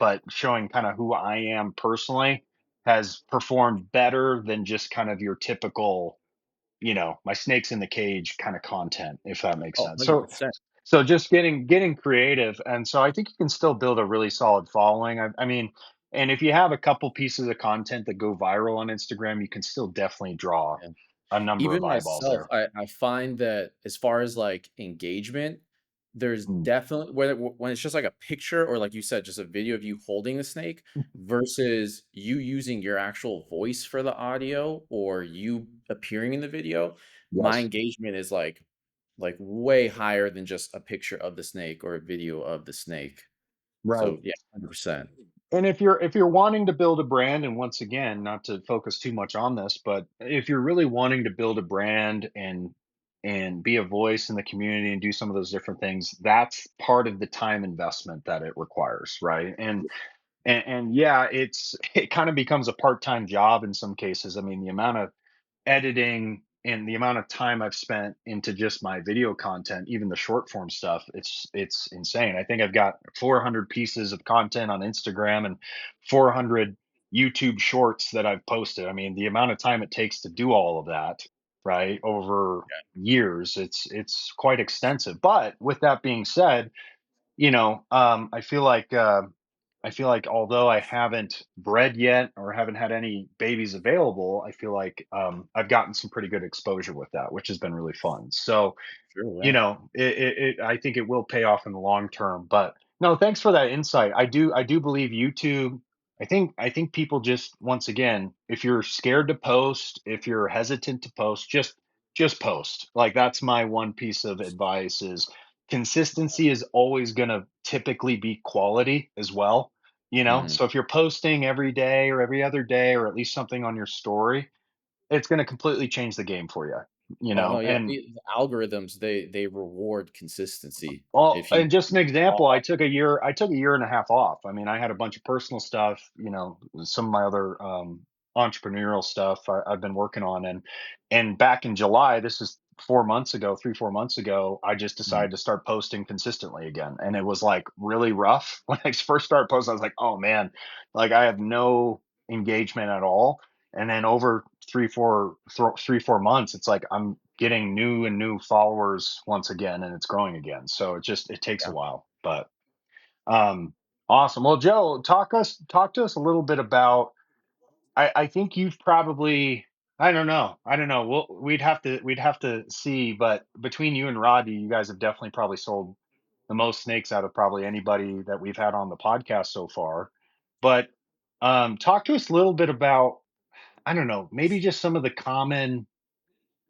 but showing kind of who I am personally. has performed better than just kind of your typical, my snake's in the cage kind of content, if that makes Oh, sense. So 100%. so just getting creative, and so I think you can still build a really solid following. I mean, and if you have a couple pieces of content that go viral on Instagram, you can still definitely draw Yeah. a number of Even eyeballs myself, there. I find that as far as, like, engagement, there's Mm. definitely when it's just like a picture or, like you said, just a video of you holding the snake versus you using your actual voice for the audio or you appearing in the video, my Yes. engagement is, like, way higher than just a picture of the snake or a video of the snake. Right. So, yeah, 100%. And if you're wanting to build a brand, and once again, not to focus too much on this, but if you're really wanting to build a brand and be a voice in the community and do some of those different things, that's part of the time investment that it requires, right? And yeah, it kind of becomes a part-time job in some cases. I mean, the amount of editing and the amount of time I've spent into just my video content, even the short form stuff, it's insane. I think I've got 400 pieces of content on Instagram and 400 YouTube shorts that I've posted. I mean, the amount of time it takes to do all of that, right, over years, it's quite extensive. But with that being said, I feel like although I haven't bred yet or haven't had any babies available, I feel like I've gotten some pretty good exposure with that, which has been really fun. So True, yeah. I think it will pay off in the long term. But no, thanks for that insight. I do believe YouTube. I think people just, once again, if you're scared to post, if you're hesitant to post, just post. Like, that's my one piece of advice is consistency is always going to typically be quality as well. Mhm. So if you're posting every day or every other day or at least something on your story, it's going to completely change the game for you. Oh, no, yeah, And the algorithms, they reward consistency. well, If you and just an example, follow I took a year and a half off. I mean, I had a bunch of personal stuff, some of my other entrepreneurial stuff I've been working on, and back in July, this is 4 months ago, 3, 4 months ago, I just Mhm, decided to start posting consistently again, and it was like really rough when I first started posting. I was like, oh man, like I have no engagement at all, and then over 3, 4 months, it's like I'm getting new and new followers once again, and it's growing again. So it takes a yeah. while, but um, awesome. Well, Joe, talk to us a little bit about. I think you've probably. I don't know. We'd have to see, but between you and Roddy, you guys have definitely probably sold the most snakes out of probably anybody that we've had on the podcast so far. But talk to us a little bit about, I don't know, maybe just some of the common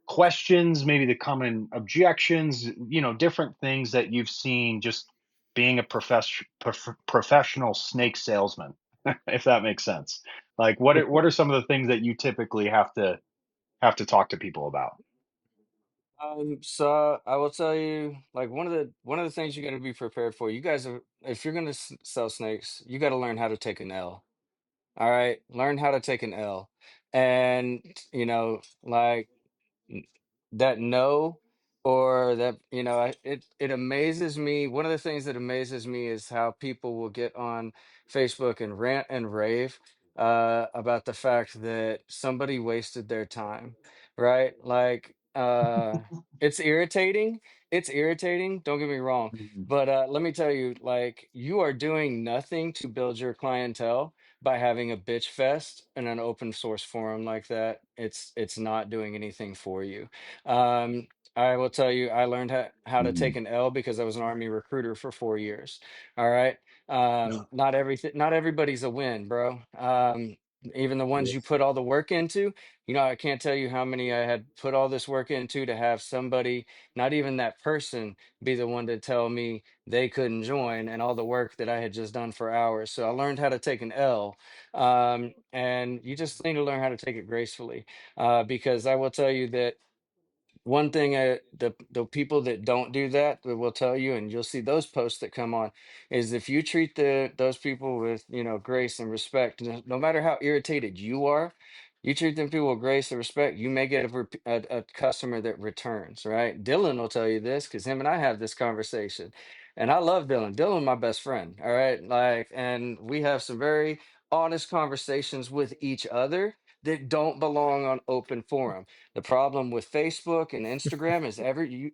questions, maybe the common objections, different things that you've seen just being a professional snake salesman, if that makes sense. Like, what are some of the things that you typically have to talk to people about? So I will tell you, like one of the things you got to be prepared for. You guys are, if you're gonna sell snakes, you got to learn how to take an L. All right, learn how to take an L, and like n- that no, or that it amazes me. One of the things that amazes me is how people will get on Facebook and rant and rave about the fact that somebody wasted their time, right? Like it's irritating. It's irritating, don't get me wrong, Mhm. but let me tell you, like, you are doing nothing to build your clientele by having a bitch fest in an open source forum like that. It's not doing anything for you. I will tell you, I learned how to take Mhm. an L because I was an army recruiter for 4 years. All right. Not everything, not everybody's a win, bro. Even the ones you Yes. put all the work into, I can't tell you how many I had put all this work into to have somebody, not even that person, be the one to tell me they couldn't join and all the work that I had just done for hours. So I learned how to take an L. And you just need to learn how to take it gracefully. Because I will tell you that one thing, the people that don't do that, that will tell you, and you'll see those posts that come on, is if you treat those people with grace and respect, no matter how irritated you are, you treat them people with grace and respect, you may get a customer that returns. Right? Dylan will tell you this because him and I have this conversation, and I love Dylan. Dylan, my best friend. All right, like, and we have some very honest conversations with each other that don't belong on open forum. The problem with Facebook and Instagram is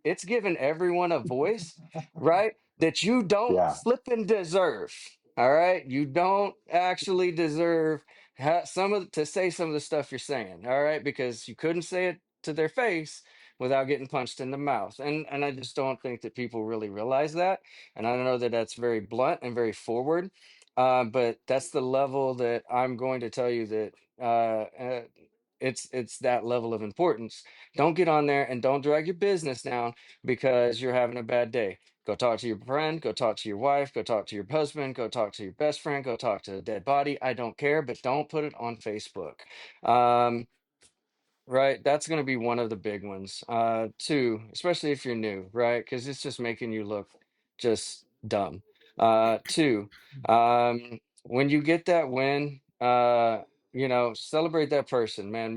it's given everyone a voice, right? That you don't Yeah. flipping deserve. All right, you don't actually deserve to say some of the stuff you're saying. All right, because you couldn't say it to their face without getting punched in the mouth, and I just don't think that people really realize that. And I know that that's very blunt and very forward, but that's the level that I'm going to tell you that it's that level of importance. Don't get on there and don't drag your business down because you're having a bad day. Go talk to your friend, go talk to your wife, go talk to your husband, go talk to your best friend, go talk to a dead body. I don't care, but don't put it on Facebook. Um, Right, that's going to be one of the big ones. Two, especially if you're new, right? Because it's just making you look just dumb. Two, when you get that win, celebrate that person, man.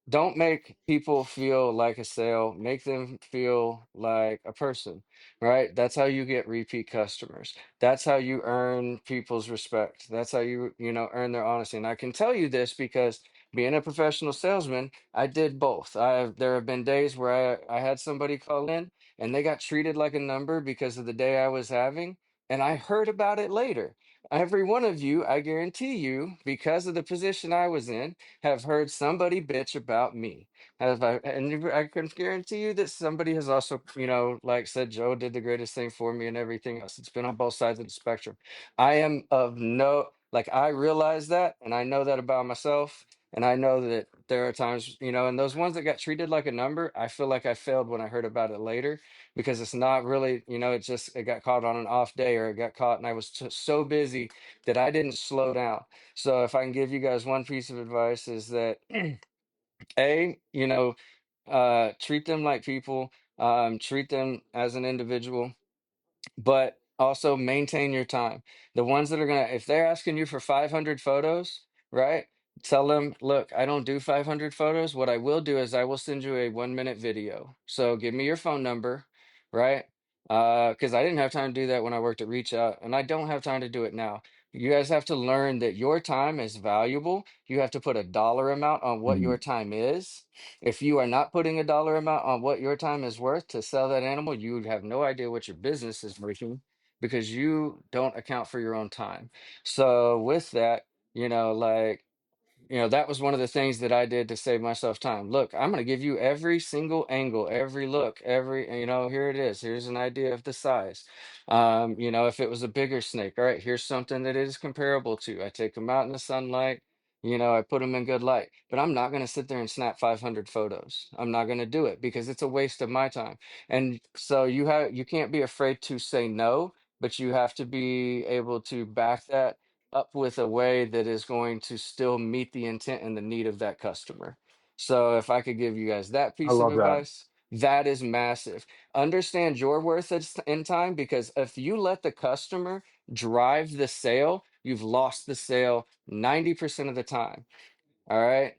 Don't make people feel like a sale. Make them feel like a person, right? That's how you get repeat customers. That's how you earn people's respect. That's how earn their honesty. And I can tell you this because being a professional salesman, I did both. There have been days where I had somebody call in and they got treated like a number because of the day I was having, and I heard about it later. Every one of you, I guarantee you, because of the position I was in, have heard somebody bitch about me. I can guarantee you that somebody has also, like said, Joe did the greatest thing for me and everything else. It's been on both sides of the spectrum. I am of no, like, I realize that and I know that about myself. And I know that there are times, and those ones that got treated like a number, I feel like I failed when I heard about it later because it's not really, it got caught on an off day or it got caught and I was so busy that I didn't slow down. So if I can give you guys one piece of advice is that treat them like people, treat them as an individual, but also maintain your time. The ones that are if they're asking you for 500 photos, right? Tell them, look, I don't do 500 photos. What I will do is I will send you a 1 minute video. So give me your phone number, right? Because I didn't have time to do that when I worked at Reach Out, and I don't have time to do it now. You guys have to learn that your time is valuable. You have to put a dollar amount on what your Mm. time is. If you are not putting a dollar amount on what your time is worth to sell that animal, you would have no idea what your business is making because you don't account for your own time. So with that, like that was one of the things that I did to save myself time. Look, I'm going to give you every single angle, every look, here it is. Here's an idea of the size. If it was a bigger snake, all right, here's something that it is comparable to. I take them out in the sunlight, I put them in good light, but I'm not going to sit there and snap 500 photos. I'm not going to do it because it's a waste of my time. And so you can't be afraid to say no, but you have to be able to back that up with a way that is going to still meet the intent and the need of that customer. So if I could give you guys that I piece of love that. advice, that is massive. Understand your worth in time because if you let the customer drive the sale, you've lost the sale 90% of the time. All right.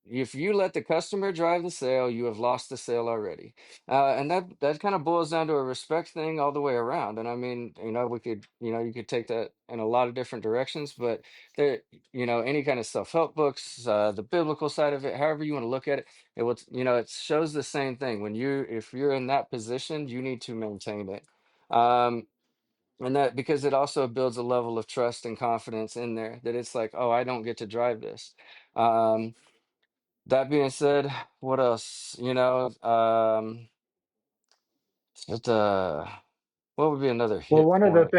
If you let the customer drive the sale, you have lost the sale already. And that kind of boils down to a respect thing all the way around. And I mean, you could take that in a lot of different directions, but there, any kind of self-help books, the biblical side of it, however you want to look at it, it shows the same thing. If you're in that position, you need to maintain it. Um, and that because it also builds a level of trust and confidence in there that it's like, oh, I don't get to drive this. Um, that being said, what else? It, what would be another Well, hit point?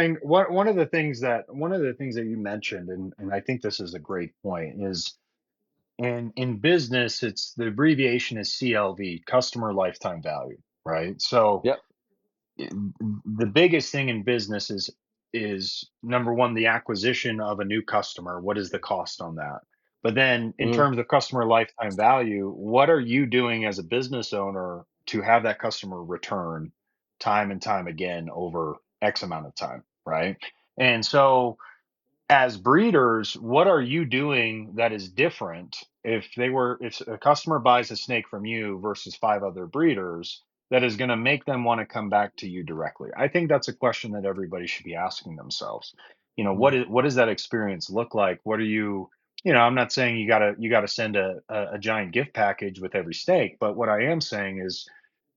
one of the things that you mentioned, and I think this is a great point, is in business, it's the abbreviation is CLV, customer lifetime value, right? So Yep. the biggest thing in business is number one, the acquisition of a new customer. What is the cost on that? But then in Mm, terms of customer lifetime value, what are you doing as a business owner to have that customer return time and time again over X amount of time, right? And so as breeders, what are you doing that is different if a customer buys a snake from you versus five other breeders that is going to make them want to come back to you directly? I think that's a question that everybody should be asking themselves. You know, Mhm. what does that experience look like? What are you, I'm not saying you gotta send a giant gift package with every steak, but what I am saying is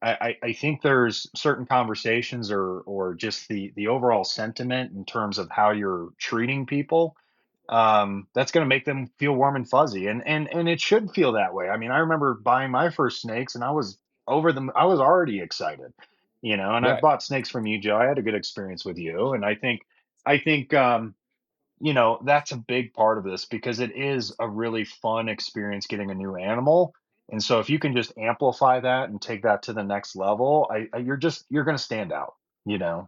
I think there's certain conversations or just the overall sentiment in terms of how you're treating people, that's going to make them feel warm and fuzzy, and it should feel that way. I mean, I remember buying my first snakes, and I was already excited, and I've Right. bought snakes from you, Joe. I had a good experience with you, and I think that's a big part of this because it is a really fun experience getting a new animal. And so if you can just amplify that and take that to the next level, you're going to stand out, you know.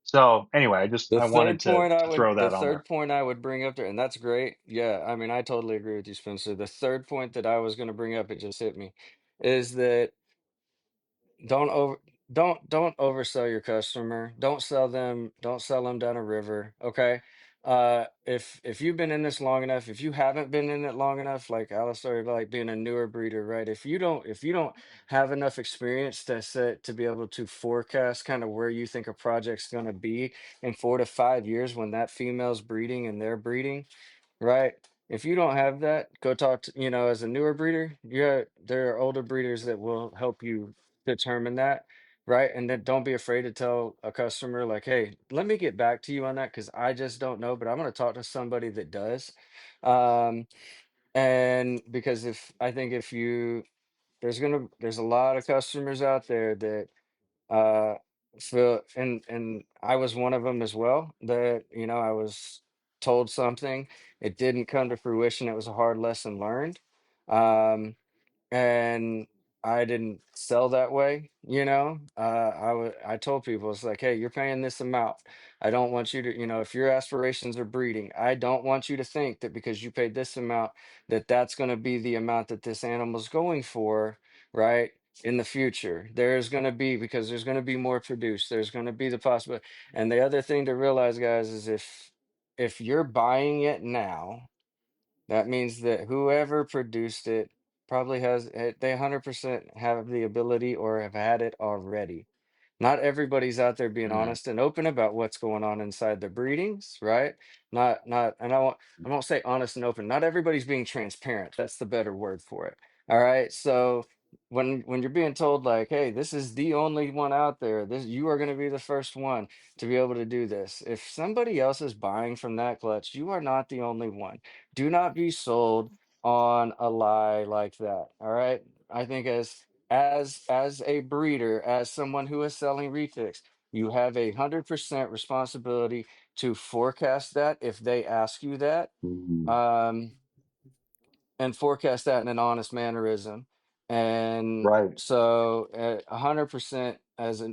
So anyway, I wanted to throw The that on there. third point I would bring up there, and that's great. Yeah, I mean, I totally agree with you, Spencer. The third point that I was going to bring up, it just hit me, is that don't over don't oversell your customer. Don't sell them down a river, okay? If you've been in this long enough, if you haven't been in it long enough, like Alistair, like being a newer breeder, right? If you don't have enough experience to be able to forecast kind of where you think a project's going to be in 4 to 5 years when that female's breeding and they're breeding, right? If you don't have that, go talk to, as a newer breeder, yeah, there are older breeders that will help you determine that, right? And then don't be afraid to tell a customer, like, hey, let me get back to you on that because I just don't know, but I'm going to talk to somebody that does. Um, and because if I think if you, there's a lot of customers out there that uh, and I was one of them as well, that, I was told something, it didn't come to fruition. It was a hard lesson learned. Um, and I didn't sell that way, I told people, it's like, hey, you're paying this amount. I don't want you to, if your aspirations are breeding, I don't want you to think that because you paid this amount, that that's going to be the amount that this animal's going for, right? In the future, because there's going to be more produced. There's going to be the possibility. And the other thing to realize, guys, is if you're buying it now, that means that whoever produced it probably they 100% have the ability or have had it already. Not everybody's out there being Mm, honest and open about what's going on inside the breedings, right? And I won't say honest and open. Not everybody's being transparent. That's the better word for it. All right. So when you're being told, like, hey, this is the only one out there, you are going to be the first one to be able to do this. If somebody else is buying from that clutch, you are not the only one. Do not be sold on a lie like that. All right. I think as a breeder, as someone who is selling retics, you have 100% responsibility to forecast that if they ask you that. Um, and forecast that in an honest mannerism. And right. so, 100%,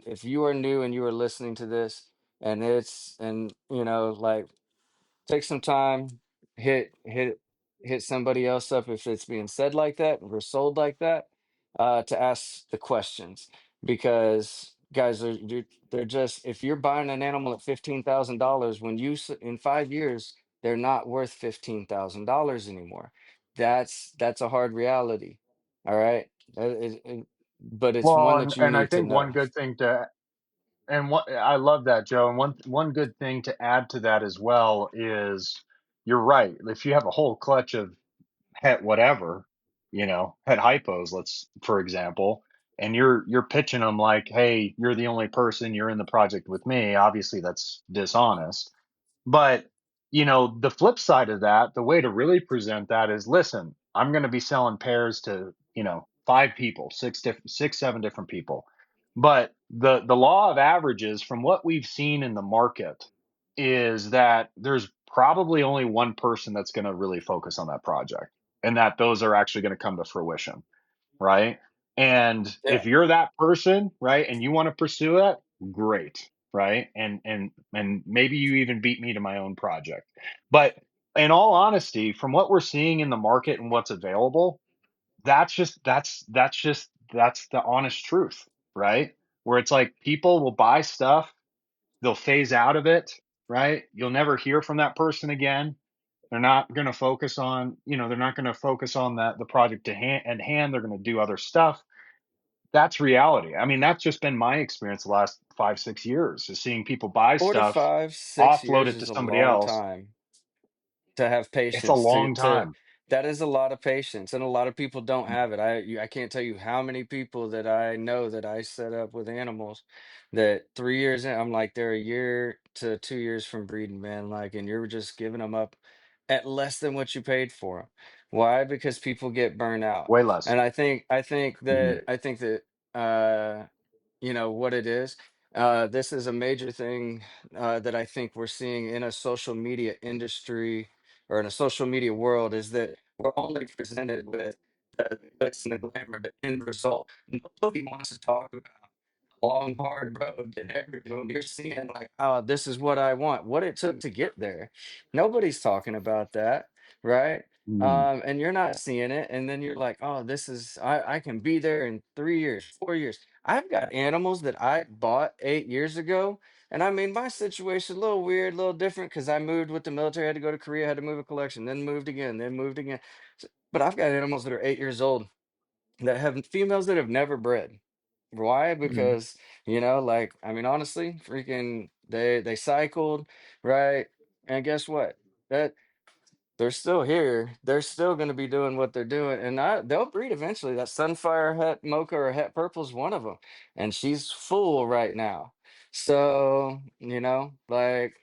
if you are new and you are listening to this, and like, take some time, hit hit hit somebody else up if it's being said like that or sold like that, to ask the questions, because guys, they're just, if you're buying an animal at $15,000, when in 5 years they're not worth $15,000 anymore. That's a hard reality. All right. But it's one Well, that you and I need to think know. one good thing to and what I love that, Joe. And one good thing to add to that as well is you're right. If you have a whole clutch of het whatever, het hypos, let's for example, and you're pitching them like, hey, you're the only person, you're in the project with me. Obviously, that's dishonest. But, the flip side of that, the way to really present that is, listen, I'm going to be selling pairs to, five people, six, seven different people. But the law of averages from what we've seen in the market is that there's probably only one person that's going to really focus on that project, and that those are actually going to come to fruition, right? And Yeah. if you're that person, right, and you want to pursue it, great, right? And maybe you even beat me to my own project. But in all honesty, from what we're seeing in the market and what's available, that's the honest truth, right? Where it's like people will buy stuff, they'll phase out of it, right? You'll never hear from that person again. They're not going to focus on, they're not going to focus on that the project at hand. They're going to do other stuff. that's reality. I mean, that's just been my experience the last 5, 6 years is seeing people buy Four to stuff, five, six offload years it to is a somebody long else. time to have It's a patience long to time. that is a lot of patience, and a lot of people don't have it. I can't tell you how many people that I know that I set up with animals that 3 years in, I'm like, they're a year to 2 years from breeding, man, like, and you're just giving them up at less than what you paid for 'em. Why? Because people get burned out. Way less. And I think Mhm. that what it is. This is a major thing that I think we're seeing in a social media industry or in a social media world is that we're only presented with the glitz and the glamour, the end result. Nobody wants to talk about long, hard road that everyone you're seeing like, oh, this is what I want, what it took to get there. Nobody's talking about that, right? Mhm. And you're not seeing it, and then you're like, oh, I can be there in 3 years, 4 years. I've got animals that I bought 8 years ago. And I mean, my situation a little weird, a little different because I moved with the military, had to go to Korea, had to move a collection, then moved again, then moved again. But I've got animals that are 8 years old that have females that have never bred. Why? Mhm. Because, like, I mean, honestly, freaking they cycled, right? And guess what? That they're still here. They're still going to be doing what they're doing, and they'll breed eventually. That Sunfire Het Mocha or Het Purple is one of them, and she's full right now. So like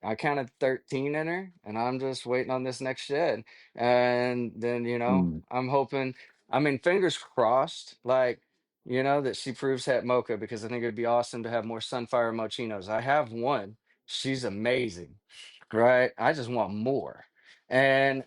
I counted 13 in her, and I'm just waiting on this next shed, and then Mhm. I'm hoping. I mean, fingers crossed, like that she proves Het Mocha because I think it'd be awesome to have more Sunfire Mochinos. I have one. She's amazing, right? I just want more. And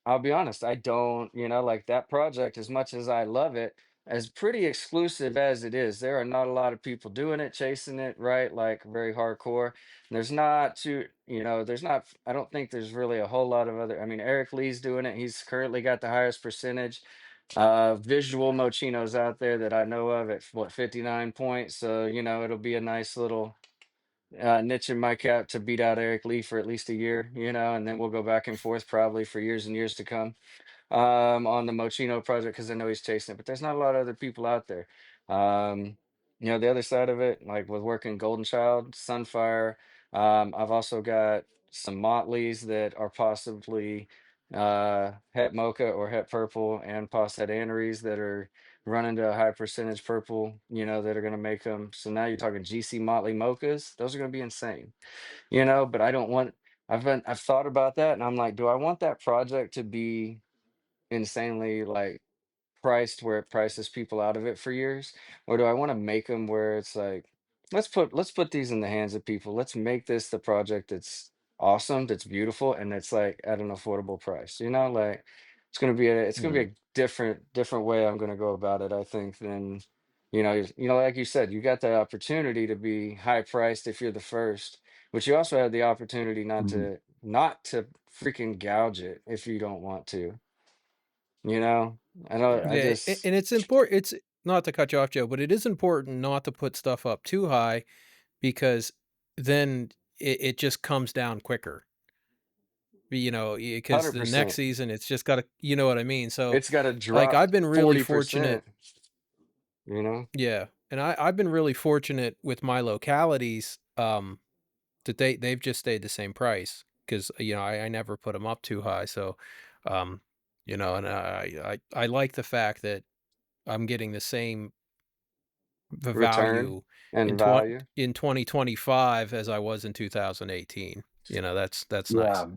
I'll be honest, I don't, like that project, as much as I love it, as pretty exclusive as it is, there are not a lot of people doing it, chasing it, right? Like very hardcore. There's not too, there's not, I don't think there's really a whole lot of other, I mean, Eric Lee's doing it. He's currently got the highest percentage visual mochinos out there that I know of at what 59 points. So, it'll be a nice little niche in my cap to beat out Eric Lee for at least a year, and then we'll go back and forth probably for years and years to come on the Mochino project because I know he's chasing it, but there's not a lot of other people out there. Um, the other side of it, like with working Golden Child, Sunfire, I've also got some Motleys that are possibly Het Mocha or Het Purple and Pos Het Anneries that are running to a high percentage purple, that are going to make them. So now you're talking GC Motley Mochas. Those are going to be insane, but I don't want, I've thought about that and I'm like, do I want that project to be insanely like priced where it prices people out of it for years, or do I want to make them where it's like let's put these in the hands of people, let's make this the project that's awesome, that's beautiful, and that's like at an affordable price, like it's gonna be a Mhm. different way I'm gonna go about it, I think, than like you said, you got the opportunity to be high priced if you're the first, but you also have the opportunity Mhm. not to freaking gouge it if you don't want to. You know, I don't. I Yeah, just and it's important. It's not to cut you off, Joe, but it is important not to put stuff up too high because then it just comes down quicker. Because hundred the next percent. season it's just got to, you know what I mean. So, It's got to like, drop I've been really 40%. fortunate. You know, Yeah, and I've been really fortunate with my localities. That they've just stayed the same price because I never put them up too high. So, um, and I like the fact that I'm getting the same the return value and value. in 2025 as I was in 2018. That's nice. Yeah.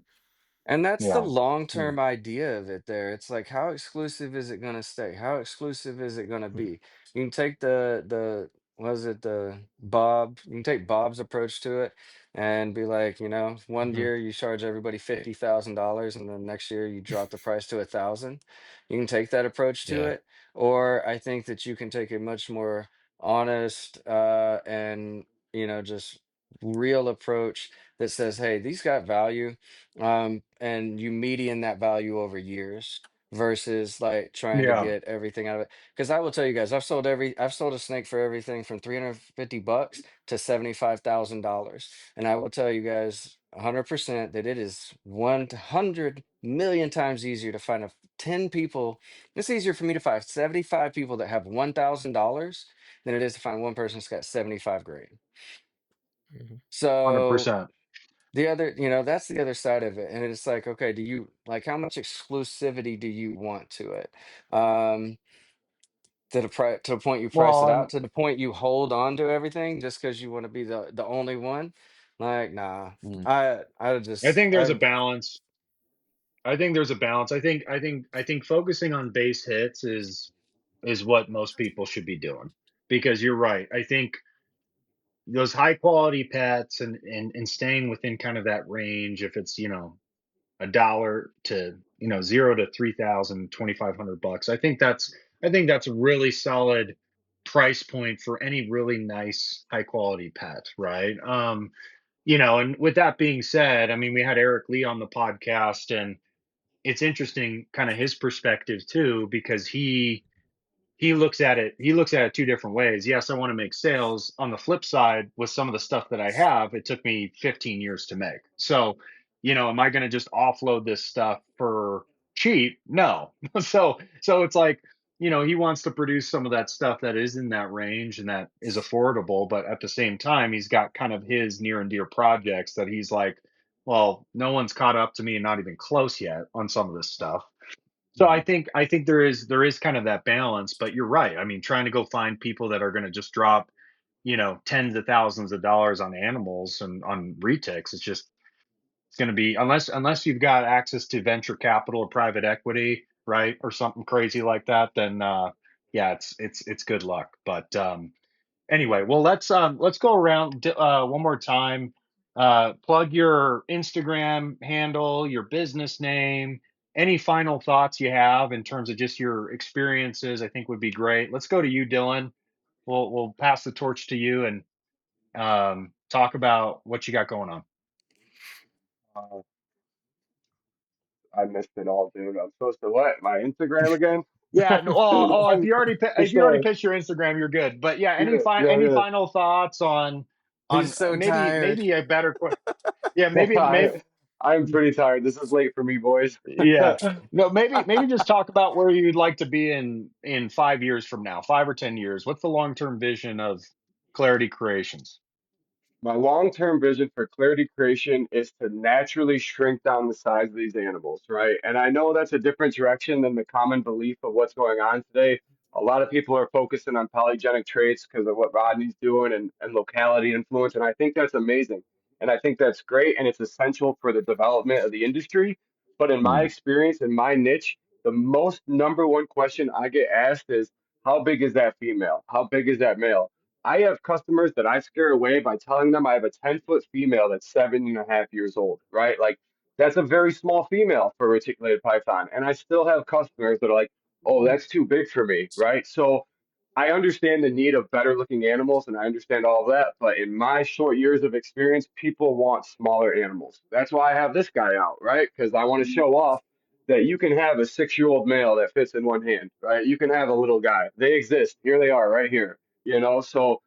And that's the Yeah. long-term idea of it there. It's like, how exclusive is it going to stay? How exclusive is it going to Mm, be? You can take the was it the Bob? You can take Bob's approach to it and be like, one mhm. year you charge everybody $50,000 and then next year you drop the price to 1,000. You can take that approach to Yeah. it, or I think that you can take a much more honest and just real approach that says, hey, these got value, and you median that value over years versus like trying to Yeah. get everything out of it. Because I will tell you guys, I've sold a snake for everything from $350 to $75,000, and I will tell you guys, 100% that it is 100 million times easier to find 10 people. It's easier for me to find 75 people that have $1,000 than it is to find one person that's got 75 grand. Mhm. So 100%. the other, that's the other side of it. And it's like, okay, do you like how much exclusivity do you want to it? Um, to the point you price it Well, out, and to the point you hold on to everything just because you want to be the only one. Like, nah. Mm. I I just think there's a balance. I think there's a balance. I think focusing on base hits is what most people should be doing because you're right. I think those high quality pets and staying within kind of that range, if it's, a dollar to, 0 to 3,000, 2,500 bucks. I think that's a really solid price point for any really nice high quality pet, right? And with that being said, I mean, we had Eric Lee on the podcast, and it's interesting kind of his perspective too, because he looks at it two different ways. Yes, I want to make sales. On the flip side, with some of the stuff that I have, it took me 15 years to make. So, am I going to just offload this stuff for cheap? No. So it's like, he wants to produce some of that stuff that is in that range and that is affordable, but at the same time, he's got kind of his near and dear projects that he's like, well, no one's caught up to me and not even close yet on some of this stuff. So I Mhm. think I think there is kind of that balance, but you're right. I mean, trying to go find people that are going to just drop, tens of thousands of dollars on animals and on retics, it's going to be, unless you've got access to venture capital or private equity, right, or something crazy like that, then yeah, it's good luck. But anyway, well, let's go around one more time. Plug your Instagram handle, your business name, any final thoughts you have in terms of just your experiences. I think would be great. Let's go to you, Dylan. We'll pass the torch to you and talk about what you got going on. Uh, I missed it all, dude. I'm supposed to what? My Instagram again? Yeah, no, if I'm if just you already pitched your Instagram, you're good. But yeah, any yeah, yeah, any yeah. final thoughts on he's so maybe tired. maybe a better question? Yeah, maybe. I'm pretty tired. This is late for me, boys. Yeah. No, maybe just talk about where you'd like to be in 5 years from now, 5 or 10 years. What's the long-term vision of Clarity Creations? My long-term vision for clarity creation is to naturally shrink down the size of these animals, right? And I know that's a different direction than the common belief of what's going on today. A lot of people are focusing on polygenic traits because of what Rodney's doing and locality influence. And I think that's amazing. And I think that's great. And it's essential for the development of the industry. But in my Mm, experience, in my niche, the most number one question I get asked is, how big is that female? How big is that male? I have customers that I scare away by telling them I have a 10-foot female that's 7.5 years old, right? Like that's a very small female for a reticulated python. And I still have customers that are like, oh, that's too big for me, right? So I understand the need of better looking animals and I understand all of that. But in my short years of experience, people want smaller animals. That's why I have this guy out, right? Because I want to show off that you can have a 6-year-old male that fits in one hand, right? You can have a little guy. They exist. Here they are right here, so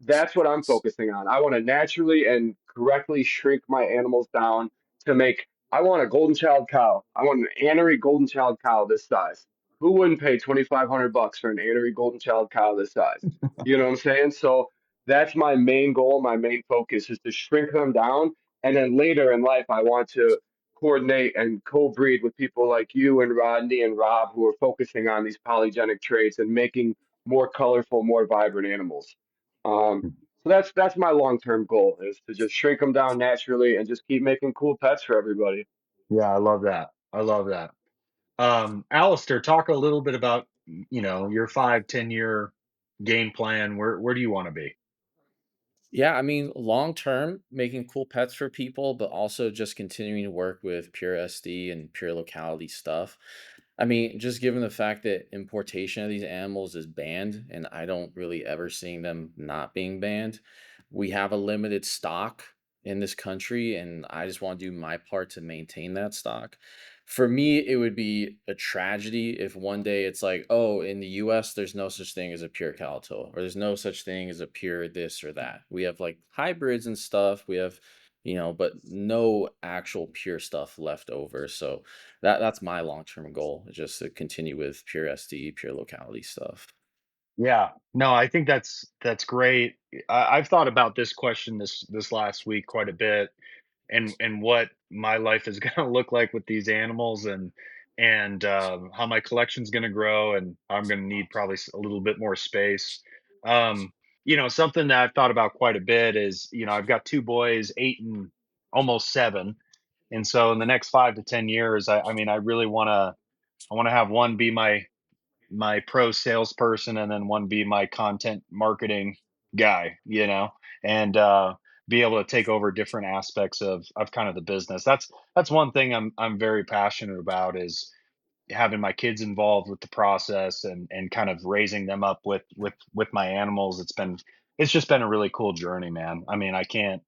that's what I'm focusing on. I want to naturally and correctly shrink my animals down to make. I want a golden child cow. I want an anery golden child cow this size. Who wouldn't pay $2,500 for an anery golden child cow this size? You know what I'm saying? So that's my main goal. My main focus is to shrink them down, and then later in life, I want to coordinate and co-breed with people like you and Rodney and Rob who are focusing on these polygenic traits and making more colorful, more vibrant animals. So that's my long term goal is to just shrink them down naturally and just keep making cool pets for everybody. yeah, I love that. I love that. Alistair, talk a little bit about, your 5, 10 year game plan. Where do you want to be? Yeah, I mean, long term, making cool pets for people, but also just continuing to work with pure SD and pure locality stuff. I mean, just given the fact that importation of these animals is banned, and I don't really ever seeing them not being banned, we have a limited stock in this country, and I just want to do my part to maintain that stock. For me, it would be a tragedy if one day it's like, oh, in the US, there's no such thing as a pure Calico, or there's no such thing as a pure this or that. We have like hybrids and stuff. We have, but no actual pure stuff left over. So that's my long-term goal, is just to continue with pure SD, pure locality stuff. Yeah. No, I think that's great. I've thought about this question this last week quite a bit, and what my life is going to look like with these animals, and how my collection's going to grow, and I'm going to need probably a little bit more space. Um, something that I've thought about quite a bit is, I've got two boys, 8 and almost 7, and so in the next 5 to 10 years, I mean, I really want to have one be my pro salesperson, and then one be my content marketing guy, and be able to take over different aspects of kind of the business. That's one thing I'm very passionate about, is having my kids involved with the process, and kind of raising them up with my animals. It's just been a really cool journey, man. I mean, I can't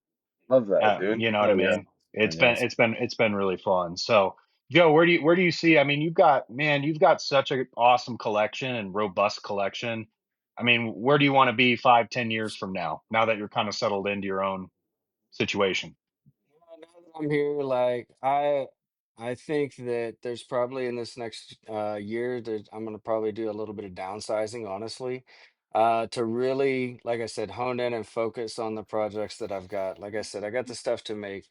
Love that, dude. you know what I Hell yeah. mean? It's been Nice. it's been it's been really fun. So, Joe, where do you see? I mean, you've got such an awesome collection and robust collection. I mean, where do you want to be 5, 10 years from now? Now that you're kind of settled into your own situation. Now that I'm here, like I think that there's probably in this next year that I'm gonna probably do a little bit of downsizing, honestly, to really, like I said, hone in and focus on the projects that I've got. Like I said, I got the stuff to make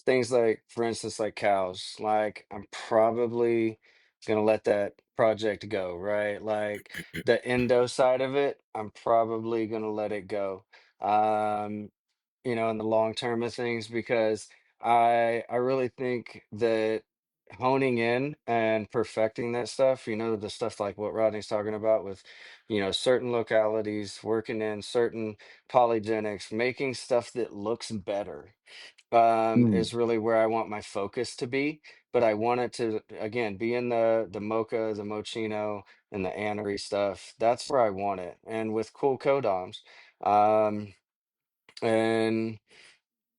things like, for instance, like cows. Like I'm probably gonna let that project go, right? Like the endo side of it, I'm probably gonna let it go. Um, in the long term of things, because I really think that honing in and perfecting that stuff, the stuff like what Rodney's talking about with, certain localities, working in certain polygenics, making stuff that looks better, Mm, is really where I want my focus to be. But I want it to again be in the mocha, the mochino, and the anery stuff. That's where I want it, and with cool codoms. Um, and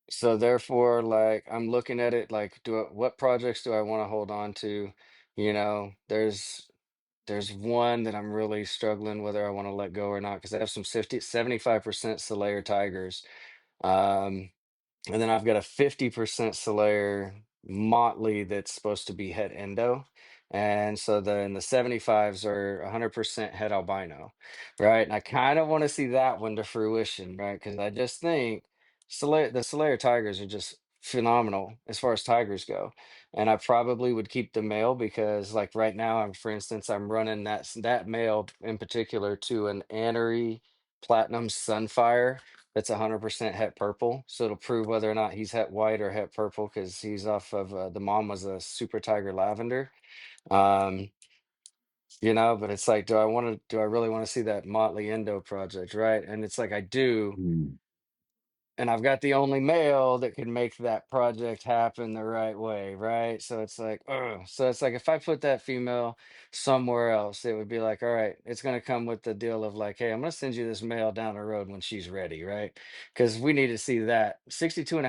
so therefore, like I'm looking at it like, what projects do I want to hold on to? There's one that I'm really struggling whether I want to let go or not, because I have some 75% Solaire Tigers. Um, and then I've got a 50% Solaire Motley that's supposed to be het endo. And so the 75s are 100% het albino, right? And I kind of want to see that one to fruition, right? Because I just think the Solaire Tigers are just phenomenal as far as tigers go. And I probably would keep the male because, like right now, for instance, I'm running that male in particular to an Anery Platinum Sunfire that's 100% het purple. So it'll prove whether or not he's het white or het purple, because he's off of the mom was a super tiger lavender. Um, but it's like, do I really want to see that Motley Endo project, right? And it's like I do, mm, and I've got the only male that can make that project happen the right way, right? So it's like, ugh. So it's like if I put that female somewhere else, it would be like, all right, it's gonna come with the deal of like, hey, I'm gonna send you this male down the road when she's ready, right? Because we need to see that 62.5%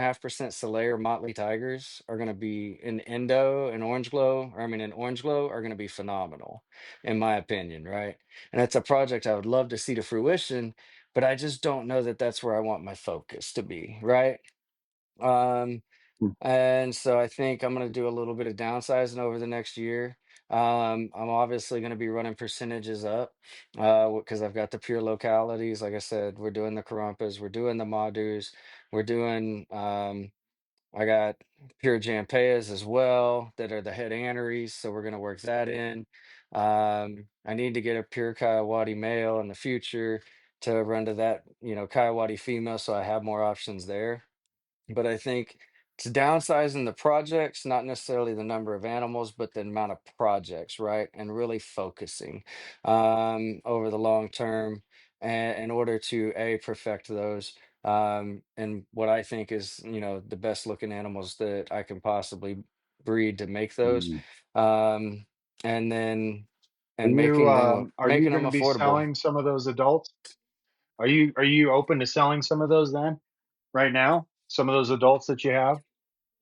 Solaire Motley Tigers are gonna be in Endo and Orange Glow, or I mean in Orange Glow are gonna be phenomenal, in my opinion, right? And it's a project I would love to see to fruition, but I just don't know that that's where I want my focus to be, right? Um, mm, and so I think I'm going to do a little bit of downsizing over the next year. I'm obviously going to be running percentages up because I've got the pure localities. Like I said, we're doing the Karumpas, we're doing the Madus, we're doing I got pure Jampayas as well that are the head aneries, so we're gonna work that in. I need to get a pure Kayawati male in the future to run to that, Kayawati female, so I have more options there. But I think it's downsizing the projects, not necessarily the number of animals, but the amount of projects, right? And really focusing over the long term, and in order to perfect those. And what I think is, the best looking animals that I can possibly breed to make those. mm. Um, and then Are and you are you making them going to be affordable. selling some of those adults? Are you open to selling some of those then? Right now, some of those adults that you have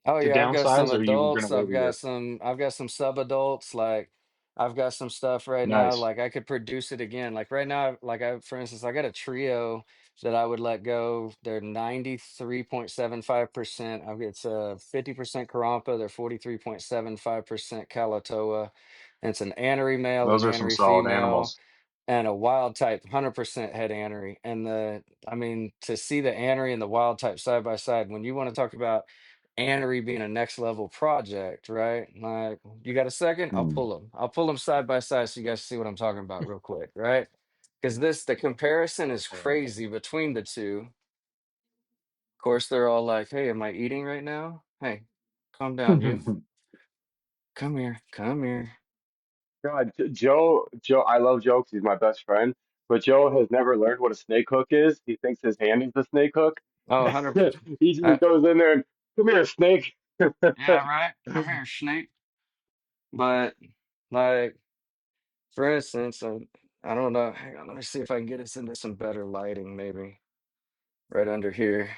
Oh to yeah, I've got some downsize, or are you going adults. to wait a year? I've got some sub-adults. Like I've got some stuff right now. Nice. Like I could produce it again. Like right now, like for instance, I got a trio that I would let go. They're 93.75%. It's a 50% Karampa. They're 43.75% Kalatoa. And it's an Anery male, an Those are some Anery solid female, animals. and a wild type 100% head Anery. And I mean, to see the Anery and the wild type side by side, when you want to talk about Anery being a next level project, right? Like, you got a second? I'll Hmm. pull them. I'll pull them side by side so you guys see what I'm talking about real quick, right? Because the comparison is crazy between the two. Of course, they're all like, "Hey, am I eating right now? Hey, calm down, you. Come here, come here." God, Joe, I love Joe 'cause he's my best friend. But Joe has never learned what a snake hook is. He thinks his hand is the snake hook. Oh, 100%. He just goes in there and come here, snake. Yeah, right. Come here, Snake. But like, for instance, I don't know. Hang on, let me see if I can get us into some better lighting, maybe right under here.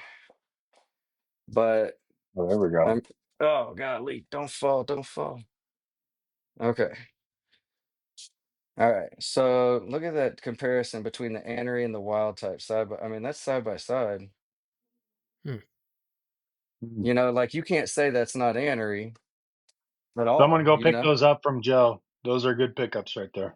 But Oh, there we go. I'm. Oh, golly, don't fall, don't fall. Okay. All right. So look at that comparison between the Anery and the wild type side by. I mean, that's side by side. Hmm. Hmm. Like you can't say that's not Anery at Someone all. go pick those up from Joe. Those are good pickups right there.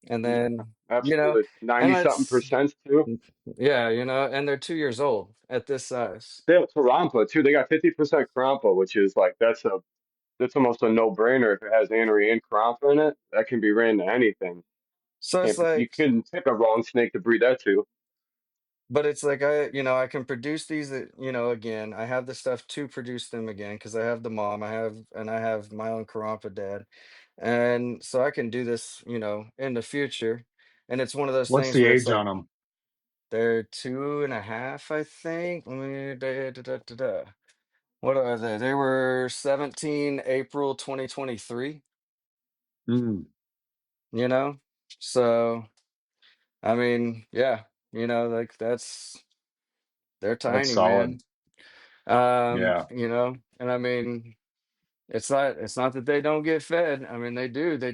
And Yeah, then absolutely. and 90 something let's percent too. yeah, and they're 2 years old at this size. They have Tarampa too. They got 50% Karampa, which is like that's almost a no-brainer if it has Anery and Karampa in it. That can be ran to anything. So it's You like, couldn't pick a wrong snake to breed that to. but it's like I can produce these, again, I have the stuff to produce them again because I have the mom, I have my own Karampa dad. And so I can do this, in the future. And it's one of those What's things the where it's age like on them? they're 2.5, I think. Let me What are they? They were 17 April 2023, Mm, you know? So, I mean, yeah, like they're that's tiny, man. solid. Yeah. And I mean, it's not that they don't get fed. I mean, they do. They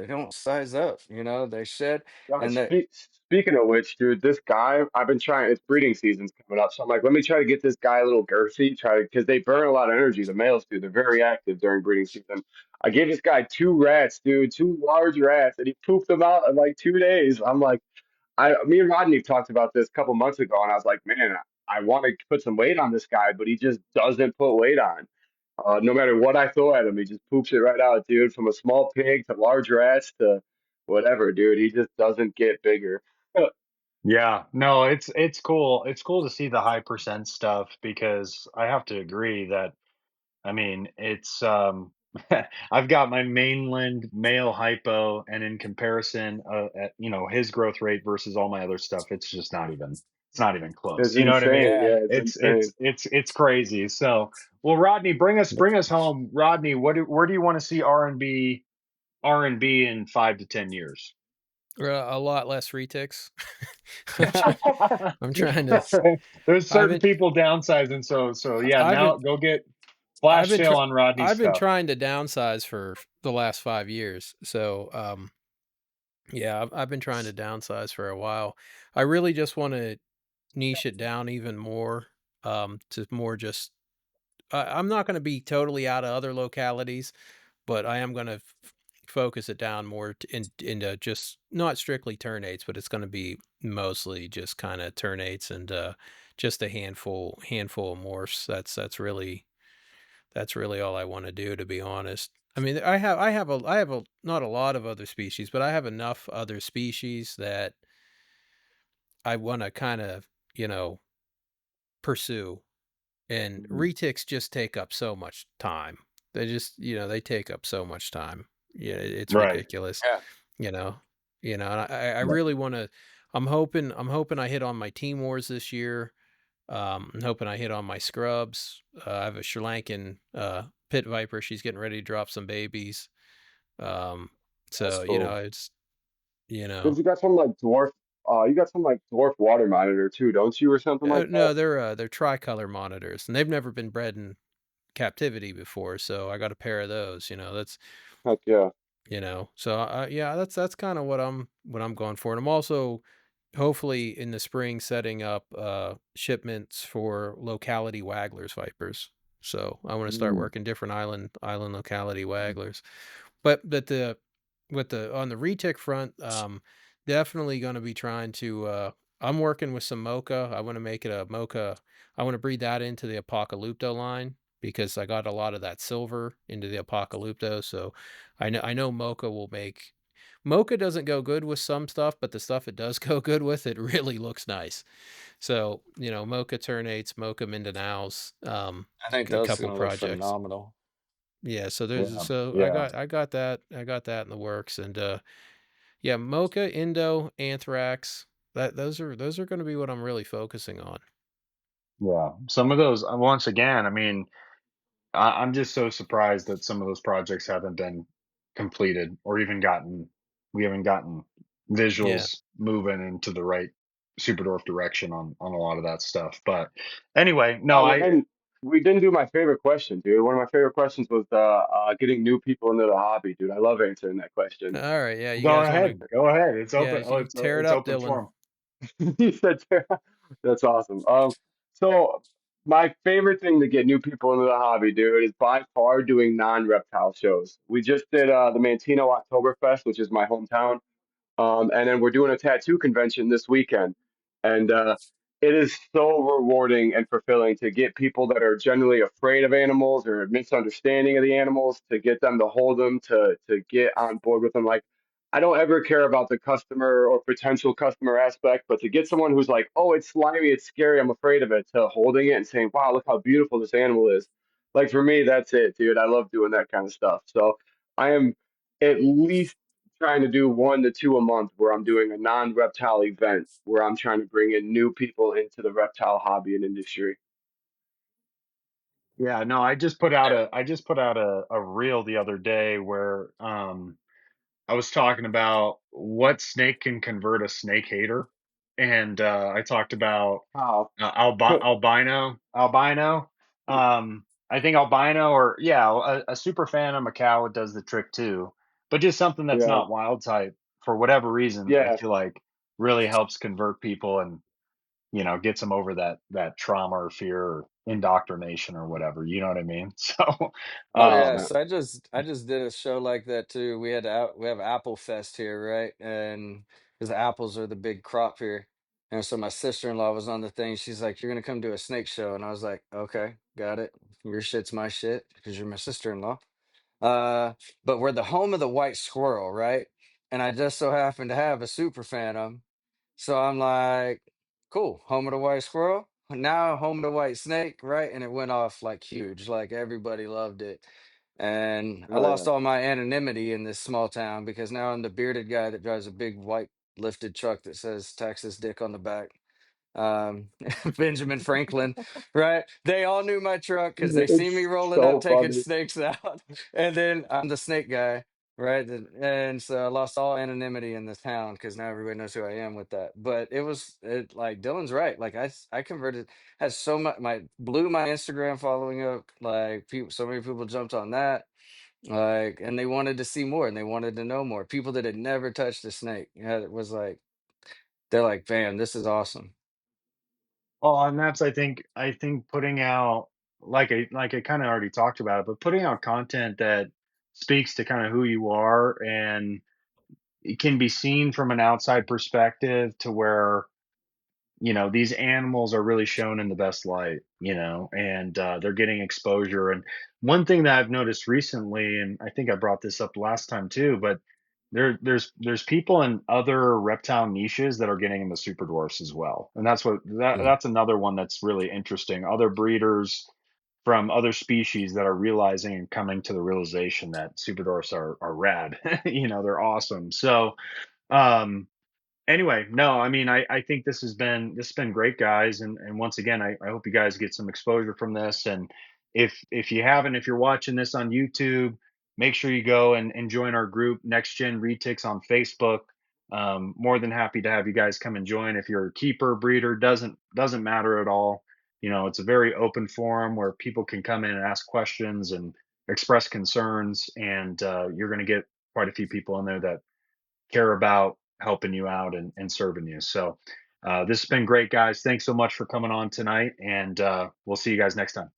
don't size up, they shed God, and that speaking of which, dude, this guy, I've been trying, it's breeding season's coming up. So I'm like, let me try to get this guy a little girthy, because they burn a lot of energy. The males do. They're very active during breeding season. I gave this guy two rats, dude, two large rats, and he pooped them out in like 2 days. I'm like, me and Rodney talked about this a couple months ago, and I was like, man, I want to put some weight on this guy, but he just doesn't put weight on. No matter what I throw at him, he just poops it right out, dude. From a small pig to large rats to whatever, dude. He just doesn't get bigger. Yeah. No, it's cool. It's cool to see the high percent stuff because I have to agree that I mean, it's I've got my mainland male hypo, and in comparison, his growth rate versus all my other stuff, it's not even close. It's You know what I mean? insane. yeah. Yeah, it's insane. It's crazy. So, well, Rodney, bring us home. Rodney, where do you want to see R&B in 5 to 10 years? A lot less retics. I'm try I'm trying to There's I've certain been people downsizing, so yeah. I've Now been go get I've flash been sale try on Rodney's I've been stuff. trying to downsize for the last 5 years. So, yeah, I've been trying to downsize for a while. I really just wanna niche it down even more, to more just I'm not gonna be totally out of other localities, but I am gonna focus it down more into just not strictly ternates, but it's gonna be mostly just kinda ternates and, just a handful of morphs. That's really all I wanna do, to be honest. I mean, I have a not a lot of other species, but I have enough other species that I wanna kinda, you know, pursue, and Mhm. retics just take up so much time. They take up so much time. Yeah, it's Right. ridiculous, Yeah. you know? And I really wanna I'm hoping I hit on my Timors this year. I'm hoping I hit on my scrubs. I have a Sri Lankan, pit viper. She's getting ready to drop some babies. Um, That's so, cool. it's you know Because you got some like dwarf water monitor too, don't you, or something like that? No, they're tricolor monitors, and they've never been bred in captivity before, so I got a pair of those, that's Heck yeah. so, yeah, that's kinda what I'm going for, and I'm also hopefully in the spring setting up shipments for locality wagglers vipers. So I want to start Mm. working different island locality wagglers. But the with the on the retic front, definitely going to be trying to. I'm working with some mocha. I want to make it a mocha. I want to breed that into the Apocalypto line because I got a lot of that silver into the Apocalypto. So I know mocha will make. Mocha doesn't go good with some stuff, but the stuff it does go good with, it really looks nice. So, mocha ternates, mocha Mindanaos, I think a those are couple gonna look projects. phenomenal. Yeah, so there's Yeah, so I yeah, got I got that I got that in the works, and yeah, mocha, Indo, anthrax. Those are going to be what I'm really focusing on. Yeah. Some of those, once again, I mean, I'm just so surprised that some of those projects haven't been completed or even we haven't gotten Yeah. visuals moving into the right Superdorf direction on a lot of that stuff. But anyway, no, Oh, and we didn't do my favorite question, dude. One of my favorite questions was getting new people into the hobby, dude. I love answering that question. All right, yeah, you go guys want to ahead, go ahead. It's yeah, open. Oh, you tear it it's up, open Dylan. forum. He said, that's awesome. So my favorite thing to get new people into the hobby, dude, is by far doing non-reptile shows. We just did the Mantino Oktoberfest, which is my hometown. And then we're doing a tattoo convention this weekend. And it is so rewarding and fulfilling to get people that are generally afraid of animals or misunderstanding of the animals, to get them to hold them, to get on board with them. Like, I don't ever care about the customer or potential customer aspect, but to get someone who's like, oh, it's slimy, it's scary, I'm afraid of it, to holding it and saying, wow, look how beautiful this animal is. Like, for me, that's it, dude. I love doing that kind of stuff. So I am at least trying to do 1 to 2 a month where I'm doing a non-reptile event where I'm trying to bring in new people into the reptile hobby and industry. Yeah, no, I just put out a reel the other day where I was talking about what snake can convert a snake hater, and I talked about Wow. albino. I think albino, or yeah, a super fan of Macau does the trick too, but just something that's Yeah. not wild type for whatever reason, I Yeah. feel like really helps convert people and gets them over that trauma or fear or indoctrination or whatever. You know what I mean? So, Oh yeah, um, Percent. so I just did a show like that too. We have Apple Fest here, right? And because apples are the big crop here, and so my sister-in-law was on the thing. She's like, "You're gonna come to a snake show," and I was like, "Okay, got it. Your shit's my shit because you're my sister-in-law." Uh, but we're the home of the white squirrel, right? And I just so happen to have a super phantom. So I'm like, cool, home of the white squirrel. Now home of the white snake, right? And it went off like huge. Like everybody loved it. And I Oh lost yeah. all my anonymity in this small town because now I'm the bearded guy that drives a big white lifted truck that says Texas Dick on the back. um Benjamin Franklin, right? They all knew my truck because they see me It's rolling up so taking funny. snakes out. And then I'm the snake guy, right? And so I lost all anonymity in this town because now everybody knows who I am with that. But like Dylan's right. Like I converted, has so much, my blew my Instagram following up. Like people, so many people jumped on that. Like, and they wanted to see more and they wanted to know more. People that had never touched a snake. Yeah, it was like, they're like, "Bam, this is awesome." well, and that's I think putting out like I kind of already talked about it, but putting out content that speaks to kind of who you are and it can be seen from an outside perspective to where these animals are really shown in the best light, and they're getting exposure. And one thing that I've noticed recently, and I think I brought this up last time too, but there's people in other reptile niches that are getting into super dwarfs as well, and that's another one that's really interesting. Other breeders from other species that are realizing and coming to the realization that super dwarfs are rad. They're awesome. So um anyway, no, I mean, I think this has been great, guys, and once again, I hope you guys get some exposure from this. And if you haven't, if you're watching this on YouTube, make sure you go and join our group, Next Gen Retics, on Facebook. More than happy to have you guys come and join. If you're a keeper, breeder, doesn't matter at all. It's a very open forum where people can come in and ask questions and express concerns, and you're going to get quite a few people in there that care about helping you out and serving you. So this has been great, guys. Thanks so much for coming on tonight, and we'll see you guys next time.